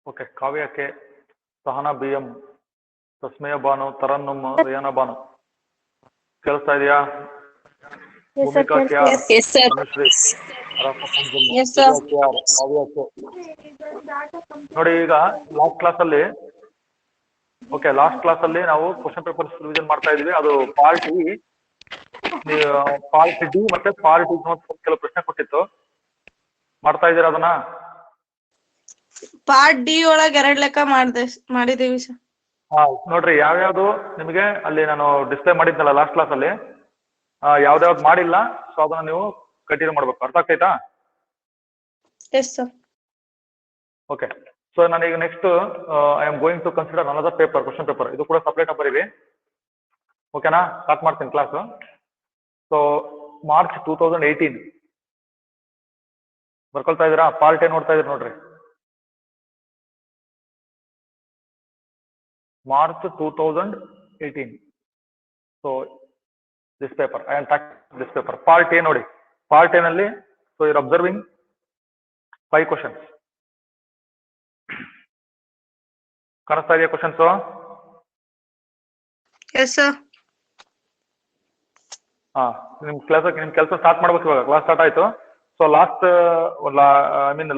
Okay. Kavya K, Sahana B M, Tasmaya Banu, Tarannum, Riyana Banu. ಕೇಳಿಸ್ತಾ ಇದೆಯಾ? Bhoomika K R, Anushree, Kavya K. ನೋಡಿ ಈಗ ಲಾಸ್ಟ್ ಕ್ಲಾಸಲ್ಲಿ ನಾವು ಕ್ವಶನ್ ಪೇಪರ್ಸ್ ರಿವಿಷನ್ ಮಾಡ್ತಾ ಇದೀವಿ. ಅದು ಪಾರ್ಟ್ ಡಿ ಮತ್ತೆ ಪಾರ್ಟ್ ಕೆಲವು ಪ್ರಶ್ನೆ ಕೊಟ್ಟಿತ್ತು. ಮಾಡ್ತಾ ಇದೀರಾ ಅದನ್ನ? ಪಾರ್ಟ್ ಡಿ ಒಳಗೆ 2 ಲೆಕ್ಕ ಮಾಡಿದೀವಿ ಸರ್. ನೋಡ್ರಿ ಯಾವ್ಯಾವ್ದು ನಿಮಗೆ ಅಲ್ಲಿ ನಾನು ಡಿಸ್ಪ್ಲೇ ಮಾಡಿದ್ನಲ್ಲ ಲಾಸ್ಟ್ ಕ್ಲಾಸ್ ಅಲ್ಲಿ, ಯಾವ್ದಾವ್ದು ಮಾಡಿಲ್ಲ ಸೊ ಅದನ್ನ ನೀವು ಕಂಟಿನ್ಯೂ ಮಾಡ್ಬೇಕು. ಅರ್ಥ ಆಗ್ತೈತಾ? Yes sir. ಓಕೆ. ಸೊ ನಾನೀಗ next I am going to consider another paper, question paper. ಇದು ಕೂಡ ಸಪ್ರೇಟ್ ಆಗಿ ಬರೀರಿ. ಓಕೆನಾ? ಸ್ಟಾರ್ಟ್ ಮಾಡ್ತೀನಿ ಕ್ಲಾಸ್. ಸೊ ಮಾರ್ಚ್ 2018 ಬರ್ಕೊಳ್ತಾ ಇದೀರಾ? ಪಾರ್ಟ್ ಏನ್ ನೋಡ್ತಾ ಇದೀರಿ ನೋಡ್ರಿ. March 2018. So this paper, I am talking this paper. Part A ನೋಡಿ. Part A ನಲ್ಲಿ so you're observing 5 questions. ಕಾಣಿಸ್ತಾ ಇದೆಯಾ ಕ್ವಶನ್ಸ್? Yes sir. ನಿಮ್ ಕೆಲಸ ಸ್ಟಾರ್ಟ್ ಮಾಡ್ಬೇಕು ಇವಾಗ. ಕ್ಲಾಸ್ ಸ್ಟಾರ್ಟ್ ಆಯ್ತು. ಸೊ ಲಾಸ್ಟ್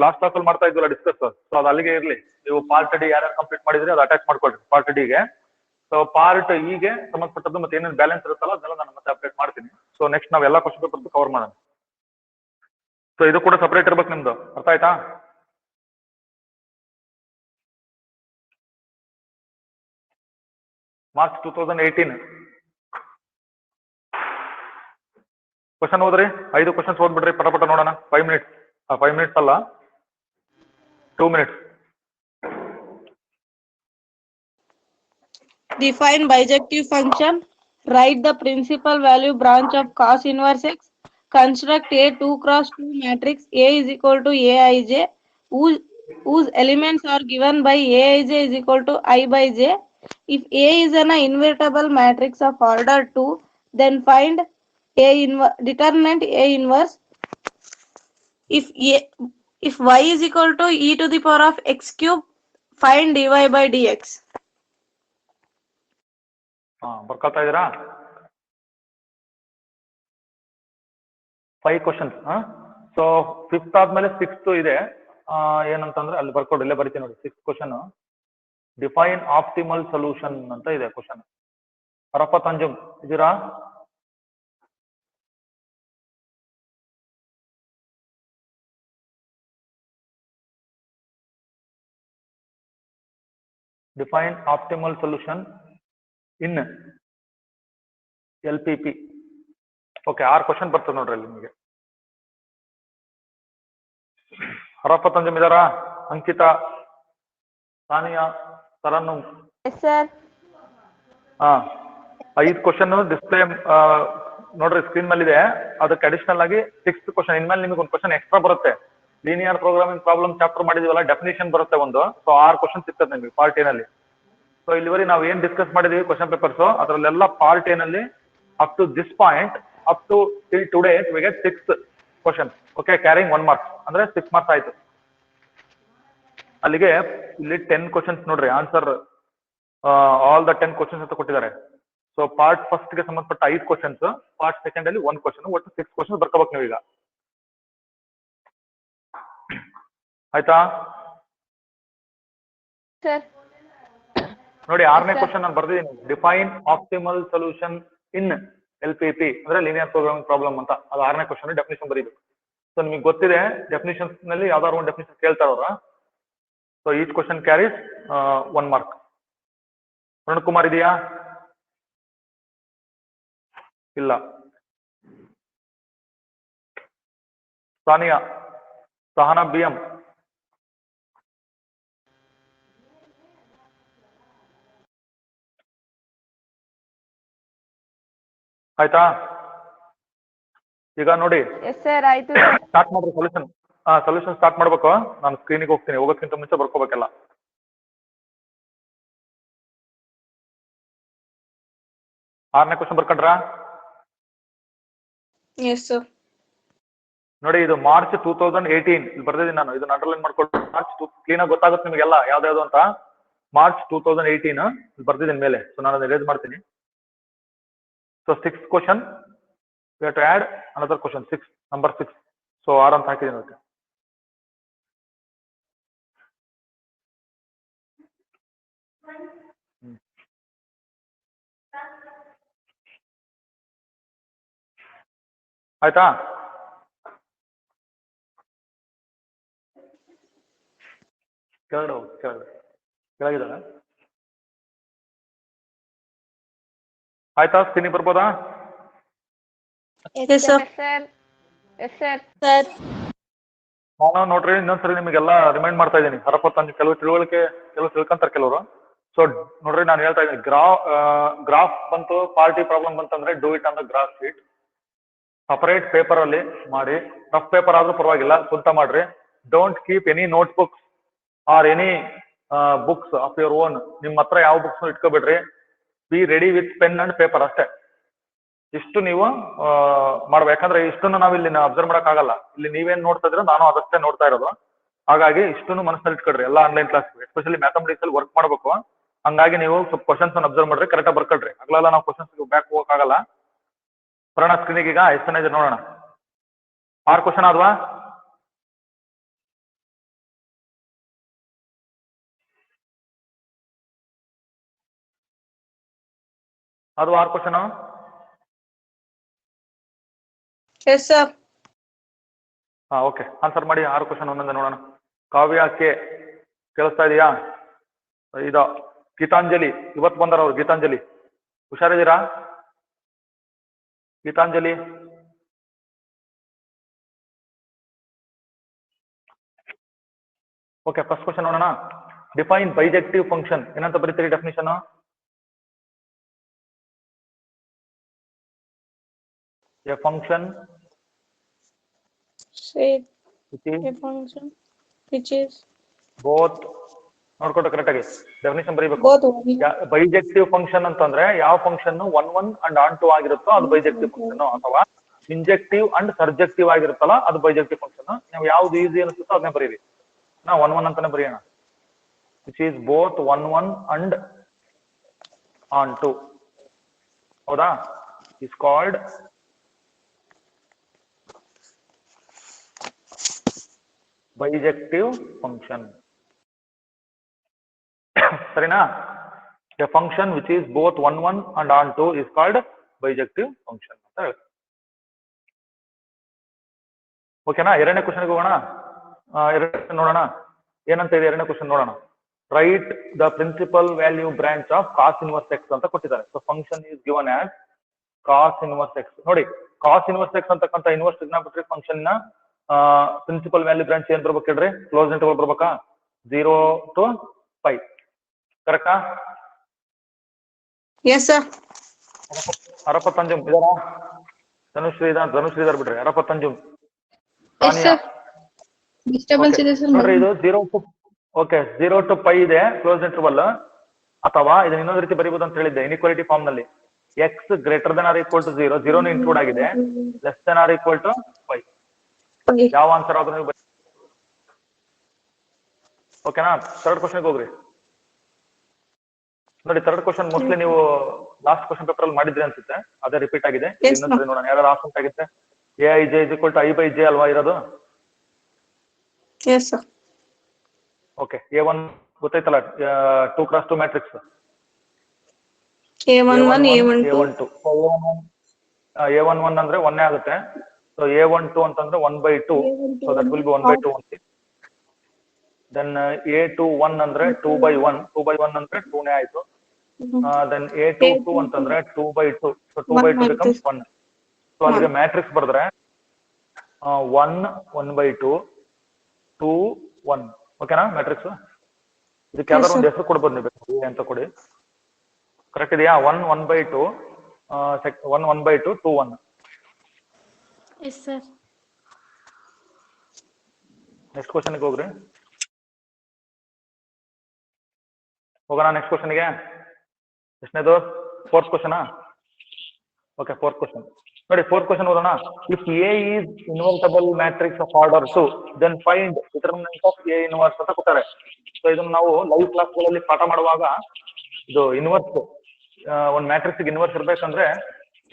ಕ್ಲಾಸ್ ಅಲ್ಲಿ ಮಾಡ್ತಾ ಇದ್ವಲ್ಲ ಡಿಸ್ಕಸ್, ಸೊ ಅದು ಅಲ್ಲಿಗೆ ಇರ್ಲಿ. ನೀವು ಪಾರ್ಟ್ ಡಿ ಯಾರ್ಯಾರು ಕಂಪ್ಲೀಟ್ ಮಾಡಿದ್ರೆ ಅದು ಅಟ್ಯಾಚ್ ಮಾಡ್ಕೊಳ್ರಿ ಪಾರ್ಟ್ ಡಿಗೆ. ಸೊ ಪಾರ್ಟ್ ಇಗೆ ಸಂಬಂಧಪಟ್ಟದ್ದು ಮತ್ತೆ ಏನೇನು ಬ್ಯಾಲೆನ್ಸ್ ಇರುತ್ತಲ್ಲ ಅದನ್ನೆಲ್ಲ ನಾನು ಮತ್ತೆ ಅಪ್ಡೇಟ್ ಮಾಡ್ತೀನಿ. ಸೊ ನೆಕ್ಸ್ಟ್ ನಾವೆಲ್ಲ ಕ್ವಶನ್ ಪೇಪರ್ಸ್ ಕವರ್ ಮಾಡೋಣ. ಸೊ ಇದು ಕೂಡ ಸಪರೇಟ್ ಇರ್ಬೇಕು ನಿಮ್ದು. ಅರ್ಥ ಆಯ್ತಾ? ಮಾರ್ಚ್ 2018 ಕ್ವಶನ್ ಓದ್ರಿ. 5 ಕ್ವಶನ್ಸ್ ಓದ್ಬಿಡ್ರಿ ಪಟ ನೋಡೋಣ. 5 ಮಿನಿಟ್ಸ್. 5 ಮಿನಿಟ್ಸ್ ಅಲ್ಲ, 2 minutes. Define bijective function. Write the principal value branch of cos inverse x. Construct a 2 cross 2 matrix A is equal to Aij, whose elements are given by Aij is equal to I by j. If A is an invertible matrix of order 2, then find determinant A inverse. If y is equal to e to the power of x cube, find dy by dx. ಬರ್ಕೊಳ್ತಾ ಇದೀರಾ? 5 questions. So 5th ಆದ್ಮೇಲೆ 6th ಇದೆ. ಏನಂತಂದ್ರೆ ಅಲ್ಲಿ ಬರ್ಕೊಡ್ರಿ, ಇಲ್ಲೇ ಬರಿತೀನಿ ನೋಡಿ. 6th question define optimal solution ಅಂತ ಇದೆ ಕ್ವಶನ್. ಅರಫತ್ ಅಂಜುಮ್ ಇದೀರಾ? Define optimal solution in LPP. Okay, 6 question ಬರ್ತದೆ ನೋಡ್ರಿ ಅಲ್ಲಿ ನಿಮಗೆ. ಅರಫತ್ ಅಂಜುಮ್ ಇದಾರಾ? Ankita, Sania, Tarannum. Sir. 5 question display ನೋಡ್ರಿ ಸ್ಕ್ರೀನ್ ಮೇಲೆ ಇದೆ. ಅದಕ್ಕೆ ಅಡಿಷನಲ್ ಆಗಿ 6th ಕ್ವಶನ್ ಇನ್ಮೇಲೆ ನಿಮಗೆ ಒಂದು ಕ್ವಶನ್ ಎಕ್ಸ್ಟ್ರಾ ಬರುತ್ತೆ. ಲೀನಿಯರ್ ಪ್ರೋಗ್ರಾಮಿಂಗ್ ಪ್ರಾಬ್ಲಮ್ ಚಾಪ್ಟರ್ ಮಾಡಿದೀವಲ್ಲ, ಡೆಫಿನೇಷನ್ ಬರುತ್ತೆ ಒಂದು. ಸೊ 6 ಕ್ವಶನ್ ಸಿಗ್ತದೆ ನಿಮಗೆ ಪಾರ್ಟ್ ಏನಲ್ಲಿ. ಸೊ ಇಲ್ಲಿವರೆಗೆ ನಾವು ಏನ್ ಡಿಸ್ಕಸ್ ಮಾಡಿದೀವಿ ಕ್ವಶನ್ ಪೇಪರ್ಸ್, ಅದರಲ್ಲೆಲ್ಲ ಪಾರ್ಟ್ ಏನಲ್ಲಿ up to this point, up to till today we get 6 questions. Okay, carrying 1 marks ಅಂದ್ರೆ 6 ಮಾರ್ಕ್ಸ್ ಆಯ್ತು. ಅಲ್ಲಿಗೆ ಇಲ್ಲಿ 10 ಕ್ವಶನ್ಸ್ ನೋಡ್ರಿ. ಆನ್ಸರ್ ಆಲ್ ದ 10 ಕ್ವಶನ್ಸ್ ಅಂತ ಕೊಟ್ಟಿದ್ದಾರೆ. ಸೊ ಪಾರ್ಟ್ ಫಸ್ಟ್ ಗೆ ಸಂಬಂಧಪಟ್ಟ 5 ಕ್ವಶನ್ಸ್, ಪಾರ್ಟ್ ಸೆಕೆಂಡ್ ಅಲ್ಲಿ 1 ಕ್ವಶನ್, ಒಟ್ಟು 6 ಕ್ವಶನ್ಸ್ ಬರ್ಕೋಬೇಕು ನೀವೀಗ. ಆಯ್ತಾ? ಸರ್ ನೋಡಿ 6ನೇ ಕ್ವಶನ್ ನಾನು ಬರ್ದಿದ್ದೀನಿ. Define optimal solution in LPP ಅಂದ್ರೆ ಲೀನಿಯರ್ ಪ್ರೋಗ್ರಾಮಿಂಗ್ ಪ್ರಾಬ್ಲಮ್ ಅಂತ. ಅದು 6ನೇ ಕ್ವಶನ್. ಡೆಫಿನೇಷನ್ ಬರೀಬೇಕು. ಸೊ ನಿಮಗೆ ಗೊತ್ತಿದೆ ಡೆಫಿನೇಷನ್ಸ್ ನಲ್ಲಿ ಯಾವ್ದಾದ್ರು ಒಂದು ಡೆಫಿನೇಷನ್ ಕೇಳ್ತಾರವ್ರ. So each question carries 1 mark. Arun Kumar ಇದೆಯಾ? ಇಲ್ಲ. ಸಾನಿಯಾ, ಸಹನಾ BM, ಆಯ್ತಾ? ಈಗ ನೋಡಿ ಸ್ಟಾರ್ಟ್ ಮಾಡ್ರಿ ಸೊಲ್ಯೂಷನ್. ಸೊಲ್ಯೂಷನ್ ಸ್ಟಾರ್ಟ್ ಮಾಡ್ಬೇಕು. ನಾನು ಸ್ಕ್ರೀನಿಗೆ ಹೋಗ್ತೀನಿ. ಹೋಗೋದಕ್ಕಿಂತ ಮುಂಚೆ ಬರ್ಕೋಬೇಕೆಲ್ಲ. 6ನೇ ಕ್ವಶನ್ ಬರ್ಕೊಂಡ್ರಾ? Yes sir. ನೋಡಿ ಇದು ಮಾರ್ಚ್ 2018 ಇಲ್ಲಿ ಬರ್ದಿದ್ದೀನಿ ನಾನು, ಇದನ್ನ ಅಂಡರ್ಲೈನ್ ಮಾಡ್ಕೊಂಡು ಮಾರ್ಚ್ ಕ್ಲೀನ್ ಆಗಿ ಗೊತ್ತಾಗುತ್ತೆ ನಿಮಗೆಲ್ಲ ಯಾವ್ದು ಅಂತ. ಮಾರ್ಚ್ 2018 ಇಲ್ಲಿ ಬರ್ದಿದ್ದೀನಿ ಮೇಲೆ. ಸೊ ನಾನು ಅದನ್ನ ರೇಸ್ ಮಾಡ್ತೀನಿ. So 6th question we have to add another question, number 6. So 6 ಅಂತ ಹಾಕಿದ್ದೀನಿ ಅದಕ್ಕೆ. ಆಯ್ತಾ? ಕೆಳಗಿದಾರ ಆಯ್ತಾ? ಸ್ಕ್ರೀನಿಗೆ ಬರ್ಬೋದಾ? Yes, sir. Yes, sir. Sir. ನಾನು ನೋಡ್ರಿ ಇನ್ನೊಂದ್ಸರಿ ನಿಮಗೆಲ್ಲ ರಿಮೈಂಡ್ ಮಾಡ್ತಾ ಇದ್ದೀನಿ. ಹರಪತ್ತಂಜು ಕೆಲವು ತಿಳ್ಕೊಂತಾರೆ ಕೆಲವರು. ಸೊ ನೋಡ್ರಿ ನಾನು ಹೇಳ್ತಾ ಇದ್ದೀನಿ, ಗ್ರಾಫ್ ಬಂತು, ಪಾರ್ಟಿ ಪ್ರಾಬ್ಲಮ್ ಬಂತಂದ್ರೆ do it on the graph sheet. Separate paper ಅಲ್ಲಿ ಮಾಡಿ, ರಫ್ ಪೇಪರ್ ಆದ್ರೂ ಪರವಾಗಿಲ್ಲ, ಸ್ವಂತ ಮಾಡ್ರಿ. Don't keep any notebooks or any books of your own. ನಿಮ್ಮ ಹತ್ರ ಯಾವ ಬುಕ್ಸ್ ಇಟ್ಕೋಬೇಡ್ರಿ. Be ready with pen and paper ಅಷ್ಟೇ. ಇಷ್ಟು ನೀವು ಮಾಡ್ಬೇಕು. ಯಾಕಂದ್ರೆ ಇಷ್ಟನ್ನು ನಾವು ಇಲ್ಲಿ ಅಬ್ಸರ್ವ್ ಮಾಡಕ್ ಆಗಲ್ಲ. ಇಲ್ಲಿ ನೀವೇನ್ ನೋಡ್ತಾ ಇದ್ರೆ ನಾನು ಅದಷ್ಟೇ ನೋಡ್ತಾ ಇರೋದು. ಹಾಗಾಗಿ ಇಷ್ಟನ್ನು ಮನಸ್ಸಲ್ಲಿ ಇಟ್ಕೊಳ್ರಿ ಎಲ್ಲ ಆನ್ಲೈನ್ ಕ್ಲಾಸ್, ಎಸ್ಪೆಷಲಿ ಮ್ಯಾಥಮೆಟಿಕ್ಸ್ ಅಲ್ಲಿ ವರ್ಕ್ ಮಾಡ್ಬೇಕು. ಹಂಗಾಗಿ ನೀವು ಸ್ವಲ್ಪ ಕ್ವಶನ್ಸ್ ಅನ್ನು ಅಬ್ಸರ್ವ್ ಮಾಡ್ರಿ, ಕರೆಕ್ಟಾಗಿ ಬರ್ಕೊಳ್ರಿ. ಆಗ್ಲೆಲ್ಲ ನಾವು ಕ್ವಶನ್ಸ್ ಬ್ಯಾಕ್ ಹೋಗಕ್ಕಾಗಲ್ಲ. ಬರೋಣ ಸ್ಕ್ರೀನಿಗೆ. ಈಗ ಎಷ್ಟು ಜನ ಇದ್ರೆ ನೋಡೋಣ. 6 ಕ್ವಶನ್ ಆದ್ವಾ? ಅದು 6 ಕ್ವಶನ್. Yes, sir. ಹಾ, ಓಕೆ, ಆನ್ಸರ್ ಮಾಡಿ. 6 ಕ್ವಶನ್ ಒಂದೊಂದೇ ನೋಡೋಣ. ಕಾವ್ಯ ಕೆ ಕೇಳಿಸ್ತಾ ಇದೆಯಾ? ಇದು ಗೀತಾಂಜಲಿ ಇವತ್ತು ಬಂದಾರವ್ರು. ಗೀತಾಂಜಲಿ ಹುಷಾರಿದ್ದೀರಾ? ಗೀತಾಂಜಲಿ ಓಕೆ. ಫಸ್ಟ್ ಕ್ವಶನ್ ನೋಡೋಣ. Define bijective function. ಏನಂತ ಬರೀತೀರಿ definition? A function Say a function which is both. ನೋಡ್ಕೊಂಡು ಕರೆಕ್ಟ್ ಆಗಿ ಡೆಫಿನಿಷನ್ ಬರೀಬೇಕು. both ಬೈಜೆಕ್ಟಿವ್ ಫಂಕ್ಷನ್ ಅಂತಂದ್ರೆ ಯಾವ ಫಂಕ್ಷನ್ 1 and on 2 ಆಗಿರುತ್ತೋ ಅದು ಬೈಜೆಕ್ಟಿವ್ ಫಂಕ್ಷನ್, ಅಥವಾ ಇಂಜೆಕ್ಟಿವ್ ಅಂಡ್ ಸರ್ಜೆಕ್ಟಿವ್ ಆಗಿರುತ್ತಲ್ಲ ಅದು ಬೈಜೆಕ್ಟಿವ್ ಫಂಕ್ಷನ್. ನೀವು ಯಾವ್ದು ಈಸಿ ಅನಿಸುತ್ತೋ ಅದನ್ನೇ ಬರೀರಿ. ನಾ 1 ಅಂತಾನೆ ಬರೆಯೋಣ. Which is both 1 and on 2. ಹೌದಾ? Is called bijective function. ಸರಿನಾ? A function which is both 1 and on 2 is called bijective function ಅಂತ ಹೇಳ್ತಾರೆ. ಓಕೆನಾ? ಎರಡನೇ ಕ್ವಶನ್ಗೆ ಹೋಗೋಣ. ಎರಡನೇ ನೋಡೋಣ ಏನಂತ ಇದೆ. ಎರಡನೇ ಕ್ವಶನ್ ನೋಡೋಣ. Write the principal value branch of cos inverse x ಅಂತ ಕೊಟ್ಟಿದ್ದಾರೆ. So function is given as cos inverse x. ನೋಡಿ, ಕಾಸ್ ಇನ್ವರ್ಸ್ ಎಕ್ಸ್ ಅಂತಕ್ಕಂಥ ಇನ್ವರ್ಸ್ ಟ್ರಿಗ್ನೋಮೆಟ್ರಿಕ್ ಫಂಕ್ಷನ್ ನ ಪ್ರಿನ್ಸಿಪಲ್ ವ್ಯಾಲ್ಯೂ ಬ್ರಾಂಚ್ ಏನ್ ಬರ್ಬೇಕು ಹೇಳ್ರಿ? ಕ್ಲೋಸ್ ಇಂಟರ್ವಲ್ ಬರ್ಬೇಕಾ? 0 to π. ಕರೆಕ್ಟಾ? Yes, sir. ಹರಪತ್ತಂಜುಮ್ ಇದಾರಾ? ಧನುಶ್ರೀ ಬಿಡ್ರಿ. ಹರಪತ್ತಂಜುಮ್, Yes, sir. Disturbance ಇದೆ sir. ನೋಡ್ರಿ ಇದು 0 to π ಇದೆ ಕ್ಲೋಸ್ ಇಂಟರ್ವಲ್. ಅಥವಾ ಇದನ್ನ ಇನ್ನೊಂದು ರೀತಿ ಬರೀಬಹುದು ಅಂತ ಹೇಳಿದ್ದೆ, ಇನ್ಇಕ್ವಾಲಿಟಿ ಫಾರ್ಮ್ ನಲ್ಲಿ. x greater than or equal to 0, 0 include ಆಗಿದೆ, less than or equal to π. ಯಾವ ಆನ್ಸರ್ ಆದ್ರೂ ನೀವು ಓಕೆನಾ? ಥರ್ಡ್ ಕ್ವಶನ್ಗೆ ಹೋಗ್ರಿ. ನೋಡಿ, ಥರ್ಡ್ ಕ್ವಶನ್ ಮೋಸ್ಟ್ಲಿ ನೀವು ಲಾಸ್ಟ್ ಕ್ವಶನ್ ಪೇಪರ್ ಅಲ್ಲಿ ಮಾಡಿದ್ರಿ ಅನ್ಸುತ್ತೆ, ಅದೇ ರಿಪೀಟ್ ಆಗಿದೆ. ಇನ್ನೊಂದ್ಸರಿ ನೋಡೋಣ. ಯಾರು ಆಪ್ಷನ್ ಆಗಿದೆ? aij = i/j ಅಲ್ವಾ ಇರೋದು? Yes, sir. Okay. A1 ಗೊತ್ತೈತಲ್ಲ, 2x2 matrix. A11 A12 A11 ಅಂದ್ರೆ 1 ಆಗುತ್ತೆ. ಸೊ A12 ಅಂತಂದ್ರೆ 1/2. So that will be 1/2 only. Then A21 ಅಂದ್ರೆ 2/1. 2/1 ಅಂದ್ರೆ 2 ನೇ ಆಯ್ತು. ದೆನ್ A22 ಅಂತಂದ್ರೆ 2/2. So 2/2 becomes 1. ಸೊ ಅಲ್ಲಿಗೆ ಮ್ಯಾಟ್ರಿಕ್ಸ್ ಬರೆದ್ರೆ 1 1/2 2 1. ಓಕೆನಾ? ಮ್ಯಾಟ್ರಿಕ್ಸ್ ಇದಕ್ಕೆ ಯಾವ್ದಾದ್ರು ಒಂದು ಹೆಸರು ಕೊಡ್ಬೋದು ನೀವು ಅಂತ ಕೊಡಿ. ಕರೆಕ್ಟ್ ಇದೆಯಾ? 1 1/2 1 1/2 2 1. Yes, sir. ನೆಕ್ಸ್ಟ್ ಕ್ವಶನ್ಗೆ ಹೋಗ್ರಿ. ಹೋಗೋಣ ನೆಕ್ಸ್ಟ್ ಕ್ವಶನ್ಗೆ. ಎಷ್ಟನೇದು? 4th ಕ್ವಶನಾ? ಓಕೆ, 4th ಕ್ವಶನ್ ನೋಡಿ 4th ಕ್ವಶನ್ ಓದೋಣ. If A is invertible matrix of order 2 then find determinant of A inverse ಅಂತ ಕೊಟ್ಟಾರೆ. ಸೊ ಇದನ್ನ ನಾವು ಲೈವ್ ಕ್ಲಾಸ್ಗಳಲ್ಲಿ ಪಾಠ ಮಾಡುವಾಗ ಇದು ಇನ್ವರ್ಸ್ ಒಂದು ಮ್ಯಾಟ್ರಿಕ್ಸ್ ಇನ್ವರ್ಸ್ ಇರ್ಬೇಕಂದ್ರೆ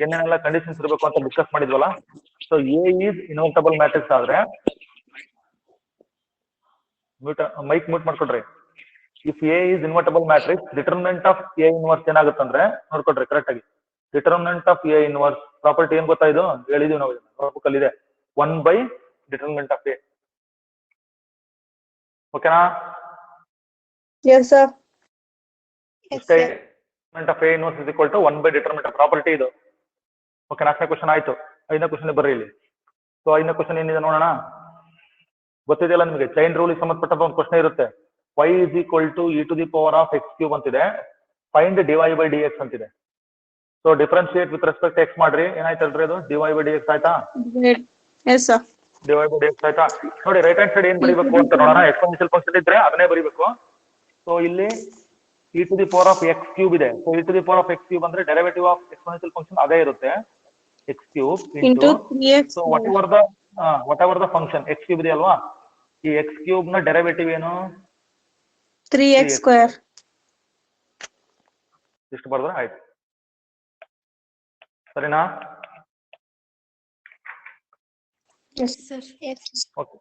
ಏನೇನೆಲ್ಲ ಕಂಡೀಷನ್ಸ್ ಇರಬೇಕು ಅಂತ ಡಿಸ್ಕಸ್ ಮಾಡಿದ್ವಲ್ಲ. So A is invertible matrix ಆದ್ರೆ ಮೈಕ್ ಮ್ಯೂಟ್ ಮಾಡ್ಕೊಡ್ರಿ. If A is invertible matrix determinant of A inverse ಏನಾಗುತ್ತಂದ್ರೆ ನೋಡ್ಕೊಡ್ರಿ ಕರೆಕ್ಟ್ ಆಗಿ. Determinant of A inverse property ಏನ್ ಗೊತ್ತಾ, ಇದು ಹೇಳಿದೀವಿ ನಾವು, ನೋಟ್ಬುಕ್ ಅಲ್ಲಿ ಇದೆ, 1 by ಡಿಟರ್ಮಿನೆಂಟ್ ಆಫ್ ಎ. ಓಕೆನಾ? Yes, sir. Determinant of A inverse is equal to 1 by determinant of property ಇದು. ಓಕೆ, 4ನೇ ಕ್ವಶನ್ ಆಯ್ತು. 5ನೇ ಕ್ವಶನ್ ಬರ್ರಿ ಇಲ್ಲಿ. ಸೊ 5ನೇ ಕ್ವಶನ್ ಏನಿದೆ ನೋಡೋಣ. ಗೊತ್ತಿದೆಯಲ್ಲ ನಿಮಗೆ, ಚೈನ್ ರೂಲ್ ಸಂಬಂಧಪಟ್ಟ ಒಂದು ಕ್ವಶನ್ ಇರುತ್ತೆ. y is equal to e to the power of x cube ಅಂತಿದೆ, ಫೈಂಡ್ dy by dx ಅಂತಿದೆ. So differentiate with respect x ಮಾಡ್ರಿ, ಏನಾಯ್ತಲ್ರಿ ಅದು dy by dx ಆಯ್ತಾ? Yes, sir. dy by dx ಆಯ್ತಾ? ನೋಡಿ ರೈಟ್ ಹ್ಯಾಂಡ್ ಸೈಡ್ ಏನ್ ಬರೀಬೇಕು ಅಂತ ನೋಡೋಣ. ಎಕ್ಸ್ಪೋನೆನ್ಷಿಯಲ್ ಫಂಕ್ಷನ್ ಇದ್ರೆ ಅದನ್ನೇ ಬರೀಬೇಕು. ಸೊ ಇಲ್ಲಿ e to the power of x cube ಇದೆ. So e to the power of x cube ಅಂದ್ರೆ ಡೆರಿವೇಟಿವ್ ಆಫ್ ಎಕ್ಸ್ಪೋನೆನ್ಷಿಯಲ್ ಫಂಕ್ಷನ್ ಅದೇ ಇರುತ್ತೆ, x cube Into 3x. So what ever the function x cube ಇದೆ ಅಲ್ವಾ, ಈ x cube ನ derivative ಏನು? 3x square. ಇಷ್ಟು ಬರ್ದ್ರೆ ಆಯ್ತು, ಸರಿನಾ? Yes, sir. Yes. Okay,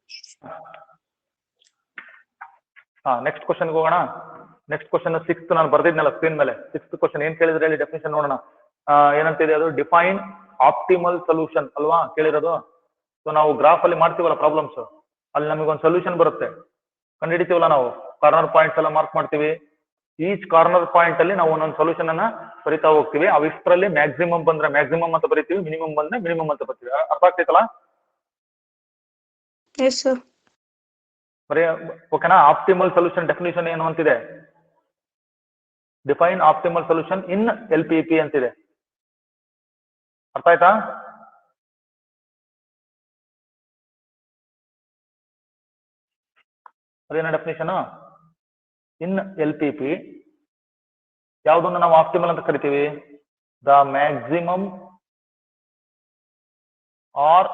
next question ಹೋಗೋಣ. ನೆಕ್ಸ್ಟ್ ಕ್ವಶನ್ 6th ನಾನು ಬರ್ದಿದ್ನಲ್ಲ ಸ್ಕ್ರೀನ್ ಮೇಲೆ. 6th ಕ್ವಶನ್ ಏನ್ ಕೇಳಿದ್ರೆ ಹೇಳಿ, ಡೆಫಿನೇಷನ್ ನೋಡೋಣ. ಏನಂತಿದೆ ಅದು? ಡಿಫೈನ್ ಆಪ್ಟಿಮಲ್ ಸೊಲ್ಯೂಷನ್ ಅಲ್ವಾ ಕೇಳಿರೋದು. ಸೊ ನಾವು ಗ್ರಾಫ್ ಅಲ್ಲಿ ಮಾಡ್ತೀವಲ್ಲ ಪ್ರಾಬ್ಲಮ್ಸ್, ಅಲ್ಲಿ ನಮಗೆ ಒಂದು ಸೊಲ್ಯೂಷನ್ ಬರುತ್ತೆ, ಕಂಡುಹಿಡಿತೀವಲ್ಲ ನಾವು. ಕಾರ್ನರ್ ಪಾಯಿಂಟ್ಸ್ ಎಲ್ಲ ಮಾರ್ಕ್ ಮಾಡ್ತೀವಿ. ಈಚ್ ಕಾರ್ನರ್ ಪಾಯಿಂಟ್ ಅಲ್ಲಿ ನಾವು ಒಂದೊಂದು ಸೊಲ್ಯೂಷನ್ ಅನ್ನ ಬರಿತಾ ಹೋಗ್ತೀವಿ. ಅವಿಷ್ಟರಲ್ಲಿ ಮ್ಯಾಕ್ಸಿಮಮ್ ಬಂದ್ರೆ ಮ್ಯಾಕ್ಸಿಮಮ್ ಅಂತ ಬರಿತೀವಿ, ಮಿನಿಮಮ್ ಬಂದ್ರೆ ಮಿನಿಮಮ್ ಅಂತ ಬರ್ತೀವಿ. ಅರ್ಥ ಆಗ್ತೈತಲ್ಲ? Yes, sir. ಬರೀ ಓಕೆನಾ? ಆಪ್ಟಿಮಲ್ ಸೊಲ್ಯೂಷನ್ ಡೆಫಿನೇಷನ್ ಏನು ಅಂತಿದೆ? Define optimal solution in LPP ಅಂತಿದೆ. ಅರ್ಥ ಆಯ್ತಾ? ಅದೇನ ಡೆಫಿನೇಷನ್? ಇನ್ LPP ಯಾವುದನ್ನು ನಾವು ಆಪ್ಟಿಮಲ್ ಅಂತ ಕರಿತೀವಿ? The maximum or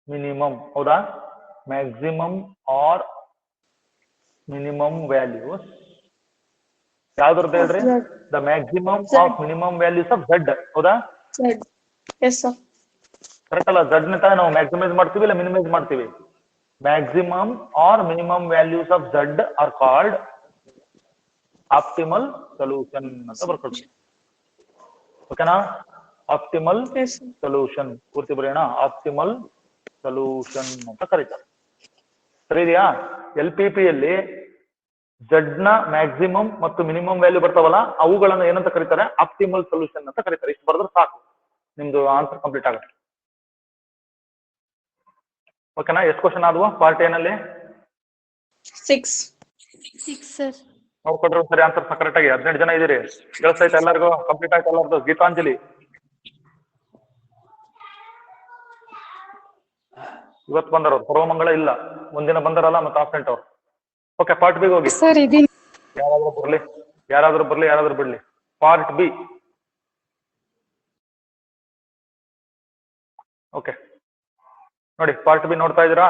minimum. ಹೌದಾ? ಮ್ಯಾಕ್ಸಿಮಮ್ ಆರ್ ಮಿನಿಮಮ್ ವ್ಯಾಲ್ಯೂಸ್ ಯಾವ್ದ್ರದ್ದು ಹೇಳ್ರಿ? The maximum of minimum values of Z. ಹೌದಾ? Yes, sir. ಕರೆಕ್ಟ್ ಅಲ್ಲ? Z ನ ನಾವು ಮ್ಯಾಕ್ಸಿಮೈಸ್ ಮಾಡ್ತೀವಿ ಇಲ್ಲ ಮಿನಿಮೈಸ್ ಮಾಡ್ತೀವಿ? Maximum or minimum values of Z are called optimal solution ಅಂತ ಬರ್ಕೊಳ್ರಿ. ಓಕೆನಾ? ಆಪ್ಟಿಮಲ್ ಸೊಲ್ಯೂಷನ್ ಪೂರ್ತಿ ಬರೆಯೋಣ. ಆಪ್ಟಿಮಲ್ ಸೊಲ್ಯೂಷನ್ ಅಂತ ಕರೀತಾರೆ. ಸರಿ ಇದೆಯಾ? LPP ಯಲ್ಲಿ Z ನ ಮ್ಯಾಕ್ಸಿಮಮ್ ಮತ್ತು ಮಿನಿಮಮ್ ವ್ಯಾಲ್ಯೂ ಬರ್ತಾವಲ್ಲ, ಅವುಗಳನ್ನ ಏನಂತ ಕರೀತಾರೆ? ಆಪ್ಟಿಮಲ್ ಸೊಲ್ಯೂಷನ್ ಅಂತ ಕರೀತಾರೆ. ಇಷ್ಟು ಬರೆದ್ರೆ ಸಾಕು, ನಿಮ್ದು ಆನ್ಸರ್ ಕಂಪ್ಲೀಟ್ ಆಗುತ್ತೆ. ಓಕೆನಾ? ಎಷ್ಟು ಕ್ವಶನ್ ಆದ್ವು ಪಾರ್ಟ್ ಏನಲ್ಲಿ? 6, sir. ನೋಡ್ಕೊಡ್ರಿ ಸರಿ ಆನ್ಸರ್ ಕರೆಕ್ಟ್ ಆಗಿ. 18 ಜನ ಇದೀರಿ, ಕೇಳಿಸ್ತಾ ಐತೆ ಎಲ್ಲರಿಗೂ? ಕಂಪ್ಲೀಟ್ ಆಯ್ತು ಎಲ್ಲರದು? ಗೀತಾಂಜಲಿ ಇವತ್ತು ಬಂದವರು, ಸರ್ವಮಂಗಳ ಇಲ್ಲ, ಒಂದಿನ ಬಂದರಲ್ಲ ಮತ್ತೆ ಆಬ್ಸೆಂಟ್ ಅವ್ರು. ಓಕೆ, ಪಾರ್ಟ್ ಬಿ ಹೋಗಿ. ಯಾರಾದ್ರೂ ಬರ್ಲಿ ಯಾರಾದ್ರೂ ಬಿಡ್ಲಿ. Part B. ಓಕೆ ನೋಡಿ, ಪಾರ್ಟ್ ಬಿ ನೋಡ್ತಾ ಇದ್ದೀರಾ?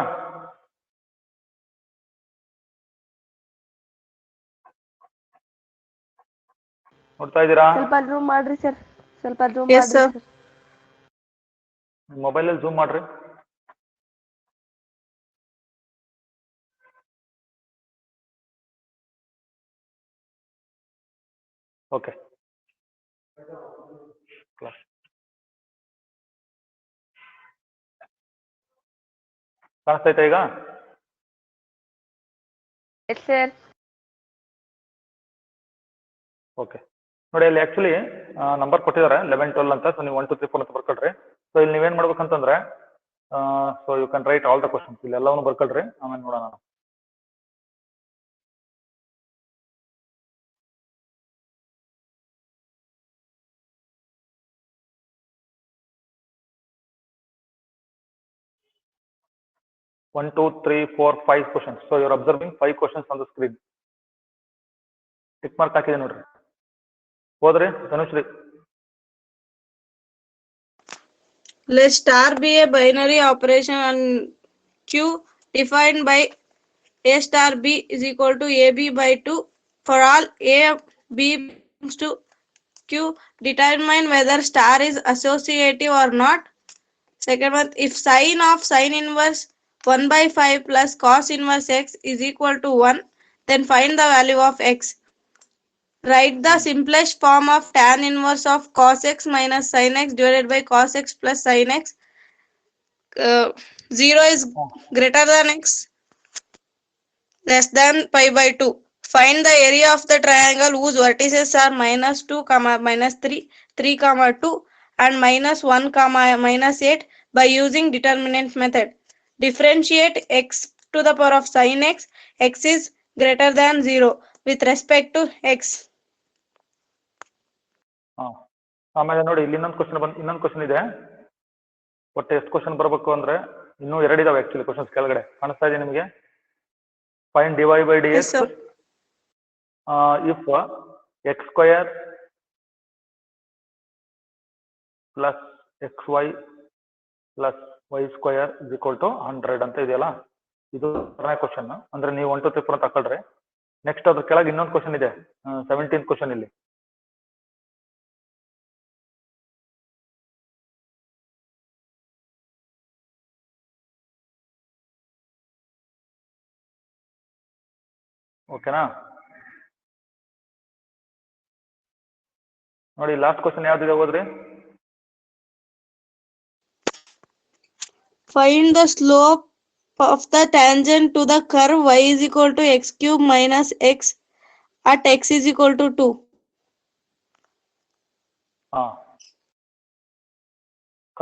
ನೋಡ್ತಾ ಇದ್ದೀರಾ? ಸ್ವಲ್ಪ ಜೂಮ್ ಮಾಡ್ರಿ ಸರ್, ಸ್ವಲ್ಪ ಜೂಮ್ Yes, sir. ಮಾಡ್ರಿ. ಮೊಬೈಲ್ ಅಲ್ಲಿ ಜೂಮ್ ಮಾಡ್ರಿ. ಓಕೆ, ಕಾಣಿಸ್ತೈತೆ ಈಗ? S sir. ಓಕೆ ನೋಡಿ, ಅಲ್ಲಿ ಆಕ್ಚುಲಿ ನಂಬರ್ ಕೊಟ್ಟಿದ್ದಾರೆ 11, 12 ಅಂತ. ಸೊ ನೀವು 1, 2, 3, 4 ಅಂತ ಬರ್ಕೊಳ್ರಿ. ಸೊ ಇಲ್ಲಿ ನೀವೇನ್ ಮಾಡ್ಬೇಕಂತಂದ್ರೆ, so you can write all the questions. ಇಲ್ಲಿ ಎಲ್ಲವನ್ನು ಬರ್ಕೊಳ್ರಿ, ಆಮೇಲೆ ನೋಡೋಣ. One, 2, 3, 4, 5 questions. So you're observing 5 questions on the screen. Tick mark ಹಾಕಿದೆ ನೋಡ್ರಿ. ಹೋದ್ರಿ Dhanushree? let star be a binary operation on Q defined by A star B is equal to AB by 2 for all A B belongs to Q. Determine whether star is associative or not. Second one, if sine of sine inverse 1 by 5 plus cos inverse x is equal to 1, then find the value of x. Write the simplest form of tan inverse of cos x minus sin x divided by cos x plus sin x. 0 is greater than x, less than pi by 2. Find the area of the triangle whose vertices are minus 2, minus 3, 3, 2 and minus 1, minus 8 by using determinant method. Differentiate x to the power of sin x. X is greater than 0 with respect to x. ಆಮೇಲೆ ನೋಡಿ ಇಲ್ಲಿ ಇನ್ನೊಂದು question ಇದೆ. ಒಟ್ಟು ಎಷ್ಟು question ಬರಬೇಕು ಅಂದ್ರೆ ಇನ್ನೂ ಎರಡಿದಾವೆ ಆಕ್ಚುಲಿ ಕ್ವಶನ್ಸ್ ಕೆಳಗಡೆ ಕಾಣಿಸ್ತಾ ಇದೆ ನಿಮಗೆ. Find dy by dx if x square plus xy plus y square is equal to 100 ಅಂತ ಇದೆಯಲ್ಲ, ಇದು ಕ್ವಶನ್. ಅಂದ್ರೆ ನೀವು 1 2 3 4 ಅಂತ ಹಾಕೊಳ್ರಿ. ನೆಕ್ಸ್ಟ್ ಅದ್ರ ಕೆಳಗೆ ಇನ್ನೊಂದು ಕ್ವಶನ್ ಇದೆ, 17th ಕ್ವಶನ್ ಇಲ್ಲಿ. ಓಕೆನಾ? ನೋಡಿ ಲಾಸ್ಟ್ ಕ್ವಶನ್ ಯಾವ್ದಿದೆ ಓದ್ರಿ. Find the slope of the tangent to the curve y is equal to x cube minus x at x is equal to 2.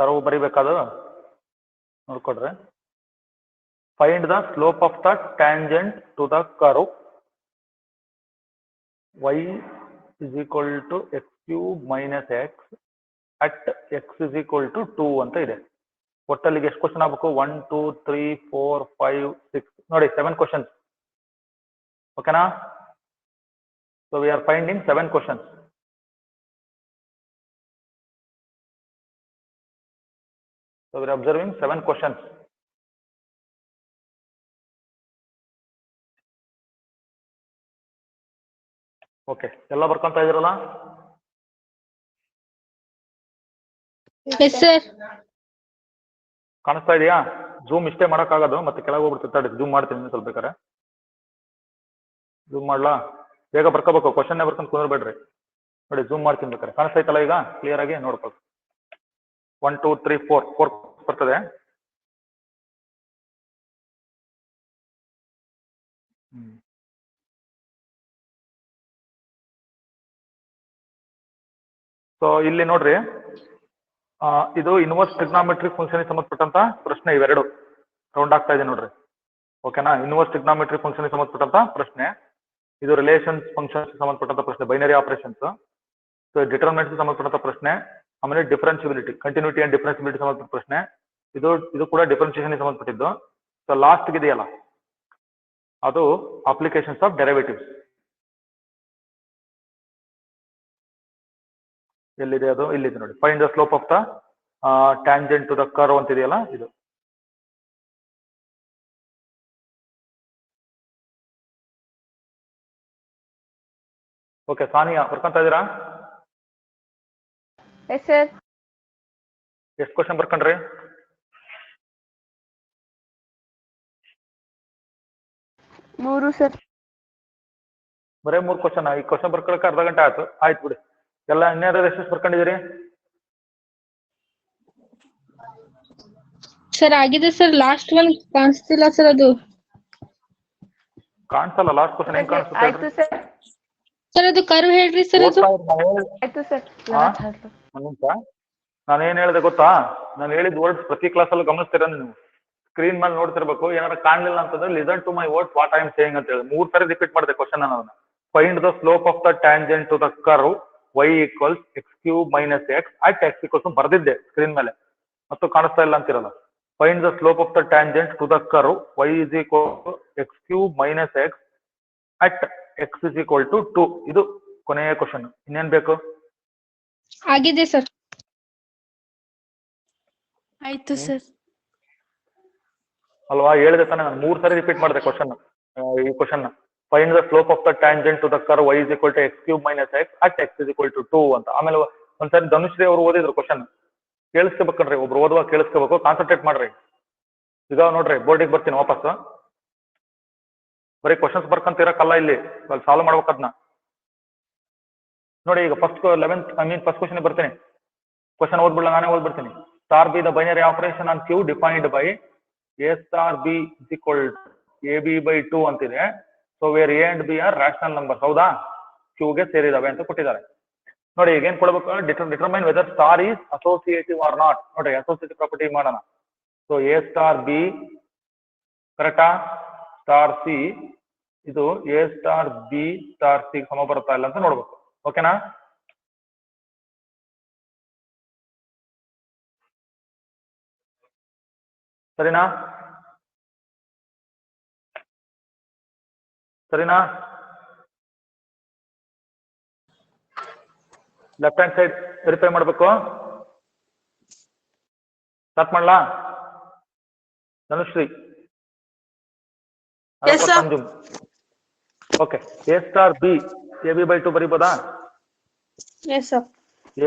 Curve ಬರಿಬೇಕಾದ ನೋಡ್ಕೊಡ್ರಿ. Find the slope of the tangent to the curve y is equal to x cube minus x at x is equal to 2 ಅಂತ ಇದೆ. ಒಟ್ಟಲ್ಲಿಗೆ ಎಷ್ಟು question ಆಗ್ಬೇಕು? 1 2 3 4 5 6 ನೋಡಿ 7 questions. ಓಕೆನಾ? So we are finding 7 questions. So we are observing 7 questions. Okay, ಎಲ್ಲ ಬರ್ಕೊಂತ ಇದ್ರಲ್ಲ? Yes sir. ಕಾಣಿಸ್ತಾ ಇದೆಯಾ? ಝೂಮ್ ಇಷ್ಟೇ ಮಾಡೋಕ್ಕಾಗೋದು, ಮತ್ತೆ ಕೆಳಗೆ ಹೋಗ್ಬಿಡ್ತಿರ್ತಾಳೆ. ಝೂಮ್ ಮಾಡ್ತೀನಿ ಸ್ವಲ್ಪ ಬೇಕಾರೆ. ಝೂಮ್ ಮಾಡ್ಲಾ? ಬೇಗ ಬರ್ಕೋಬೇಕು, ಕ್ವಶನ್ನೇ ಬರ್ಕೊಂಡು ಕುಂದ್ರಬೇಡ್ರಿ. ನೋಡಿ ಝೂಮ್ ಮಾಡ್ತೀನಿ ಬೇಕಾರೆ. ಕಾಣಿಸ್ತಾ ಇತ್ತಲ್ಲ ಈಗ ಕ್ಲಿಯರ್ ಆಗಿ ನೋಡ್ಕೊಳ್ಳಿ. 1 2 3 4 ಬರ್ತದೆ. ಸೊ ಇಲ್ಲಿ ನೋಡ್ರಿ, ಇದು ಇನ್ವರ್ಸ್ ಟ್ರಿಗ್ನಾಮೆಟ್ರಿಕ್ ಫಂಕ್ಷನ್ ಸಂಬಂಧಪಟ್ಟಂತ ಪ್ರಶ್ನೆ. ಇವೆರಡು ರೌಂಡ್ ಆಗ್ತಾ ಇದೆ ನೋಡ್ರಿ. ಓಕೆನಾ? ಇನ್ವರ್ಸ್ ಟ್ರಿಗ್ನಾಮೆಟ್ರಿಕ್ ಫಂಕ್ಷನ್ ಸಂಬಂಧಪಟ್ಟಂತ ಪ್ರಶ್ನೆ, ಇದು ರಿಲೇಷನ್ಸ್ ಫಂಕ್ಷನ್ ಸಂಬಂಧಪಟ್ಟಂತ ಪ್ರಶ್ನೆ, ಬೈನರಿ ಆಪರೇಷನ್ಸ್, ಸೊ ಡಿಟರ್ಮಿನೆಂಟ್ಸ್ ಸಂಬಂಧಪಟ್ಟಂತ ಪ್ರಶ್ನೆ, ಆಮೇಲೆ ಡಿಫರೆನ್ಸಿಬಿಲಿಟಿ, ಕಂಟಿನ್ಯೂಟಿ ಅಂಡ್ ಡಿಫರೆನ್ಸಿಬಿಲಿಟಿ ಸಂಬಂಧಪಟ್ಟ ಪ್ರಶ್ನೆ, ಇದು ಕೂಡ ಡಿಫರೆನ್ಸಿಯೇಷನ್ ಸಂಬಂಧಪಟ್ಟಿದ್ದು. ಸೊ ಲಾಸ್ಟ್ ಇದೆಯಲ್ಲ ಅದು ಅಪ್ಲಿಕೇಶನ್ಸ್ ಆಫ್ ಡೆರಿವೇಟಿವ್ಸ್. ಎಲ್ಲಿದೆ ಅದು? ಇಲ್ಲಿದೆ ನೋಡಿ. Find the slope of the tangent to the curve ಅಂತ ಇದೆಯಲ್ಲ ಇದು. ಓಕೆ, ಸಾನಿಯಾ ಬರ್ಕೊಂತ ಇದೀರಾ? Yes sir. ಎಷ್ಟು ಕ್ವಶನ್ ಬರ್ಕೊಂಡ್ರಿ? ಮೂರು ಸರ್. ಬರೇ 3 ಕ್ವಶನ್. ಈ ಕ್ವಶನ್ ಬರ್ಕೊಳಕ್ಕೆ ಅರ್ಧ ಗಂಟೆ ಆಯ್ತು. ಆಯ್ತು ಬಿಡಿ. ಎಲ್ಲ ಇನ್ನೇನಾದ್ರು ಎಷ್ಟು ಬರ್ಕೊಂಡಿದ್ದೀರಿ? ಸರ್ ಆಗಿದೆ ಸರ್. ಲಾಸ್ಟ್ ಒನ್ ಕಾಣಿಸ್ತಿಲ್ಲ ಸರ್. ಅದು ಕಾಣಿಸಲ್ಲ ಲಾಸ್ಟ್ ಕ್ವಶನ್. ಹೆಂಗ್ ಕಾಣಿಸುತ್ತೆ? ಆಯ್ತು ಸರ್. ಸರ್ ಅದು ಕರ್ವ್ ಹೇಳ್ರಿ ಸರ್. ಅದು ಆಯ್ತು ಸರ್. ನಾನು ಏನ್ ಹೇಳಿದೆ ಗೊತ್ತಾ? ನಾನು ಹೇಳಿದ ವರ್ಡ್ಸ್ ಪ್ರತಿ ಕ್ಲಾಸಲ್ಲೂ ಗಮನಿಸ್ತೀರ ನೀವು. ಸ್ಕ್ರೀನ್ ಮೇಲೆ ನೋಡ್ತಿರ್ಬೇಕು. ಏನಾದ್ರು ಕಾಣಲಿಲ್ಲ ಅಂತಂದ್ರೆ listen to my words what I am saying ಅಂತ ಹೇಳಿ 3 ಸರಿ ರಿಪೀಟ್ ಮಾಡಿದೆ ಕ್ವಶನ್ ನಾನು. Find the slope of the tangent to the curve y equals x cube minus x at x equals ಬರ್ದಿದ್ದೆ ಸ್ಕ್ರೀನ್ ಮೇಲೆ, ಮತ್ತು ಕಾಣಿಸ್ತಾ ಇಲ್ಲ ಅಂತಿರಲ್ಲ. Find the slope of the tangent to the curve y is equal x cube minus x at x is equal to 2. ಇದು ಕೊನೆಯ question. ಇನ್ನೇನ್ ಬೇಕು? ಆಗಿದೆ ಸರ್. ಆಯ್ತು ಸರ್. ಅಲ್ವಾ? ಹೇಳಿದೆ ತಾನೆ, ನಾನು 3 ಸರಿ ರಿಪೀಟ್ ಮಾಡಿದೆ ಕ್ವಶನ್. ಈ question find the slope of the tangent to the curve y = x³ - x at x = 2 ಅಂತ. ಆಮೇಲೆ ಒಂದ್ಸರಿ ಧನುಶ್ರೀ ಅವರು ಓದಿದ್ರು ಕ್ವಶನ್, ಕೇಳಿಸ್ಕೋಬೇಕನ್ರಿ, ಒಬ್ರು ಓದುವಾಗ ಕೇಳಿಸ್ಕೋಬೇಕು, ಕಾನ್ಸಂಟ್ರೇಟ್ ಮಾಡ್ರಿ. ಈಗ ನೋಡ್ರಿ ಬೋರ್ಡಿಗೆ ಬರ್ತೀನಿ ವಾಪಸ್. ಬರೀ ಕ್ವಶನ್ಸ್ ಬರ್ಕಂತಿರಕ್ಕಲ್ಲ ಇಲ್ಲಿ, ಸಾಲ್ವ್ ಮಾಡ್ಬೇಕದ್ನ ನೋಡಿ. ಈಗ ಫಸ್ಟ್ ಕ್ವಶನ್ ಬರ್ತೀನಿ. ಕ್ವಶನ್ ಓದ್ಬಿಡ್ಲ, ನಾನೇ ಓದ್ಬಿಡ್ತೀನಿ. Star B the binary operation on Q defined by a star B = ab/2 ಅಂತಿದೆ. So where a and b are rational numbers. ಹೌದಾ? ಕ್ಯೂಗೆ ಸೇರಿದಾವೆ ಅಂತ ಕೊಟ್ಟಿದ್ದಾರೆ. ನೋಡಿ ಈಗ ಏನ್ ಕೊಡ್ಬೇಕು? Determine whether star is associative or not. ನೋಡಿ ಅಸೋಸಿಯೇಟಿವ್ ಪ್ರಾಪರ್ಟಿ ಮಾಡೋಣ. ಸೊ a ಸ್ಟಾರ್ ಬಿ ಕರೆಕ್ಟಾ? ಸ್ಟಾರ್ ಸಿ ಇದು a star B star C ಸಮ ಬರುತ್ತಾ ಇಲ್ಲ ಅಂತ ನೋಡ್ಬೇಕು. ಓಕೆನಾ? ಸರಿನಾ? ಸರಿನಾ? ಲೆಫ್ಟ್ ಹ್ಯಾಂಡ್ ಸೈಡ್ ವೆರಿಫೈ ಮಾಡ್ಬೇಕು. ಸ್ಟಾರ್ಟ್ ಮಾಡ್ಲಾ? Dhanushree, Sanjum. Okay, a star B ab/2 ಬರೀಬೋದಾ? Yes sir.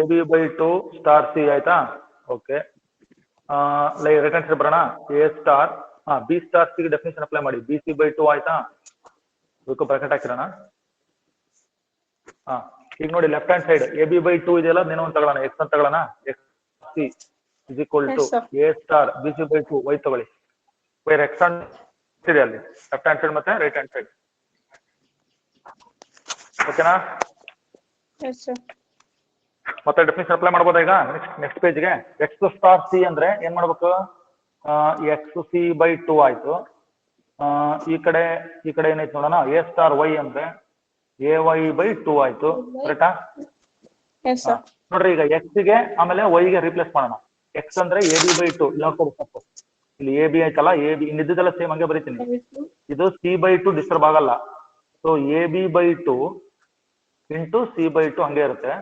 ab/2 star C ಆಯ್ತಾ? ಓಕೆ, ರೈಟ್ ಹ್ಯಾಂಡ್ ಸೈಡ್ ಬರೋಣ. a star B star C definition apply ಮಾಡಿ. bc/2 ಆಯ್ತಾ? ಇದಕ್ಕೂ ಬ್ರಾಕೆಟ್ ಹಾಕಿರೋಣ. ಈಗ ನೋಡಿ ಲೆಫ್ಟ್ ಹ್ಯಾಂಡ್ ಸೈಡ್ ab/2 ಇದೆಯಲ್ಲ, ಅದೇನೋ ಅಂತ ತಗೊಳ್ಳೋಣ, x ಅಂತ ತಗೊಳ್ಳೋಣ. xc = a star bc/2 y ತಗೊಳ್ಳಿ. ವೇರ್ x ಇದೆ ಅಲ್ಲಿ ಲೆಫ್ಟ್ ಹ್ಯಾಂಡ್ ಸೈಡ್ ಮತ್ತೆ ರೈಟ್ ಹ್ಯಾಂಡ್ ಸೈಡ್. ಓಕೆನಾ? Yes sir. ಮತ್ತೆ ಡೆಫಿನೇಷನ್ ಅಪ್ಲೈ ಮಾಡ್ಬೋದಾ? ಈಗ ನೆಕ್ಸ್ಟ್ ಪೇಜ್ಗೆ x ಸ್ಟಾರ್ ಸಿ ಅಂದ್ರೆ ಏನ್ ಮಾಡ್ಬೇಕು? xc/2 ಆಯ್ತು. ಈ ಕಡೆ ಏನಾಯ್ತು ನೋಡೋಣ. a ಸ್ಟಾರ್ y ಅಂದ್ರೆ ay/2 ಆಯ್ತು. ಕರೆಕ್ಟಾ? Yes sir. ನೋಡ್ರಿ ಈಗ x ಗೆ ಆಮೇಲೆ y ಗೆ ರಿಪ್ಲೇಸ್ ಮಾಡೋಣ. x ಅಂದ್ರೆ ab/2, ಇಲ್ಲಿ ನೋಡ್ಕೊಳ್ಳಿ ತಪ್ಪು, ಇಲ್ಲಿ ab ಆಯ್ತಲ್ಲ, ab ಇನ್ನಿದ್ದೆಲ್ಲ ಸೇಮ್ ಹಂಗೆ ಬರೀತೀನಿ. ಇದು c/2 ಡಿಸ್ಟರ್ಬ್ ಆಗಲ್ಲ. ಸೊ ab/2 ಇಂಟು c/2 ಹಂಗೆ ಇರುತ್ತೆ.